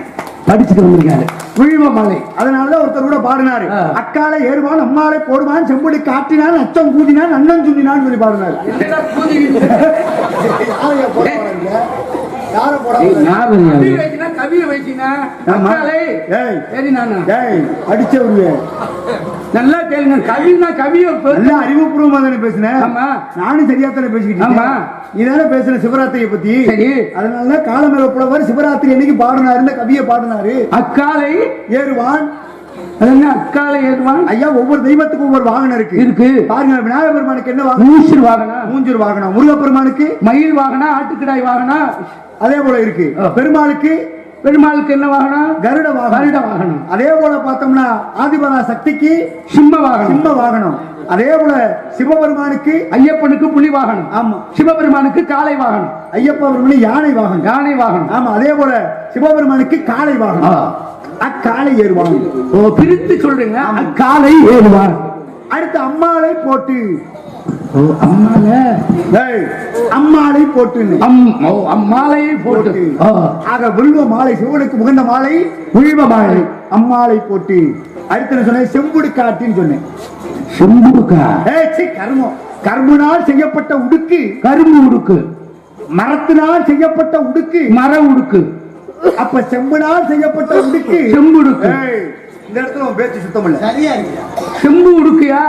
படிச்சுட்டு வந்திருக்காரு. வில்வ மாலை. அதனாலதான் ஒருத்தர் கூட பாடினாரு, அக்காலை ஏறுவான் அம்மாலை போடுவான் செம்புடி காட்டினான் அச்சம் கூதினான் அண்ணன் சுண்டினான் சொல்லி பாடினாரு. நல்லா கேளுங்க. கவினா கவியோ அறிவுபூர்வமா தானே பேசினேன். நானும் சரியா தானே பேசிக்கிட்டேன். இதான பேசுற சிவராத்திரியை பத்தி. அதனால காலமேல புலவர் சிவராத்திரி அன்னைக்கு பாடினாரு, இந்த கவியை பாடினாரு. அக்காலை ஏறுவான். அக்காலை ஏறுவான். ஐயா, ஒவ்வொரு தெய்வத்துக்கும் ஒவ்வொரு வாகனம் இருக்கு. பாருங்க, விநாயகர் பெருமானுக்கு என்ன வாகனம்? மூஞ்சூர் வாகனம். மூஞ்சூர் வாகனம். முருகப்பெருமானுக்கு மயில் வாகனம், ஆட்டுக்கிடாய் வாகனம், அதே போல இருக்கு. பெருமாளுக்கு என்ன வாகனம்? கருட வாகனம். கருட வாகனம். அதே போல பார்த்தோம்னா ஆதிபரா சக்திக்கு சிம்ம வாகனம். சிம்ம வாகனம். அதே போல சிவபெருமானுக்கு ஐயப்பனுக்கு புலி வாகனம். ஆமா. சிவபெருமானுக்கு காளை வாகனம். ஐயப்ப பெருமானு யானை வாகனம். யானை வாகனம். ஆமா. அதே போல சிவபெருமானுக்கு காளை வாகனம். அக்காலை ஏறுவாங்க. பிரித்து சொல்றீங்க. அக்காலை ஏறுவார். அடுத்து அம்மாளை போட்டு. அம்மாளை போட்டு. அம்மாளையை போட்டு. ஆக வில்வ மாலை, சிவனுக்கு முகந்த மாலை வில்வ மாலை, அம்மாளை போட்டு. அடுத்து சொன்னேன் செம்புடு காட்டின்னு சொன்னேன். செம்புடுக்கா? கர்மம். கர்மனால் செய்யப்பட்ட உடுக்கு கரும்பு உடுக்கு. மரத்தினால் செய்யப்பட்ட உடுக்கு மர உடுக்கு. அப்ப செம்புனால் செய்யப்பட்ட உடுக்கு செம்புடுக்கு. இந்த இடத்துல பேச்சு சுத்தம் இல்ல. சரியா இருக்கு. செம்பு உடுக்கியா?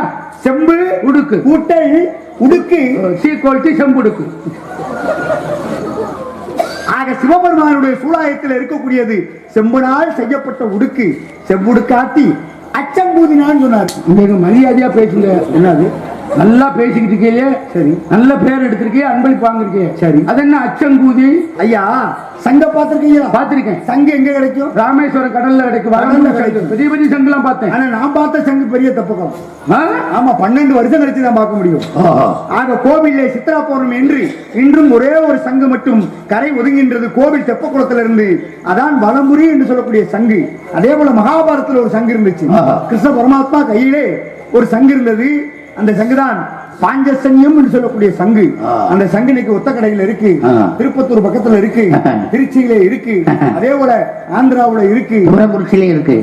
செம்பு உடுக்கு கூட்டை உடுக்கு சீக்கோல்ட்டி செம்புடுக்கு. ஆக சிவபெருமானுடைய சூலாயத்தில் இருக்கக்கூடியது செம்புனால் செய்யப்பட்ட உடுக்கு. செம்புடுக்காட்டி அச்சம்பூதினான்னு சொன்னார். நீங்க மரியாதையா பேசுங்க. என்னது? நல்லா பேசிக்கிட்டு இருக்கீங்க. சரி. நல்ல பேர் எடுத்திருக்கீங்க, அன்பளிப்பு வாங்கிருக்கீங்க. சரி. அது என்ன அச்சங்கூதி? ஐயா, சங்க பாத்திருக்கீங்களா? பாத்திருக்கேன். சங்கு எங்க கிடைக்கும்? ராமேஸ்வரம் கடல்ல கிடைக்கும். பெரிய பெரிய சங்குலாம் பார்த்தேன். ஆனா நான் பார்த்த சங்கு பெரிய தப்புக்கம். ஆமா, 12 வருஷம் கழிச்சு தான் பார்க்க முடியும். ஆக கோவிலே சித்ரா பௌர்ணமி என்று இன்றும் ஒரே ஒரு சங்கு மட்டும் கரை ஒதுங்கின்றது கோவில் தெப்பக்குளத்துல இருந்து. அதான் வலமுறி என்று சொல்லக்கூடிய சங்கு. அதே போல மகாபாரதத்துல ஒரு சங்கு இருந்துச்சு. கிருஷ்ண பரமாத்மா கையிலே ஒரு சங்கு இருந்தது. அந்த சங்குதான் பாஞ்சசன்யம் என்று சொல்லக்கூடிய சங்கு. அந்த சங்கு இன்னைக்கு ஒத்த கடையில இருக்கு. திருப்பத்தூர் பக்கத்துல இருக்கு, திருச்சியில இருக்கு, அதே போல ஆந்திராவுல இருக்கு, இருக்கு.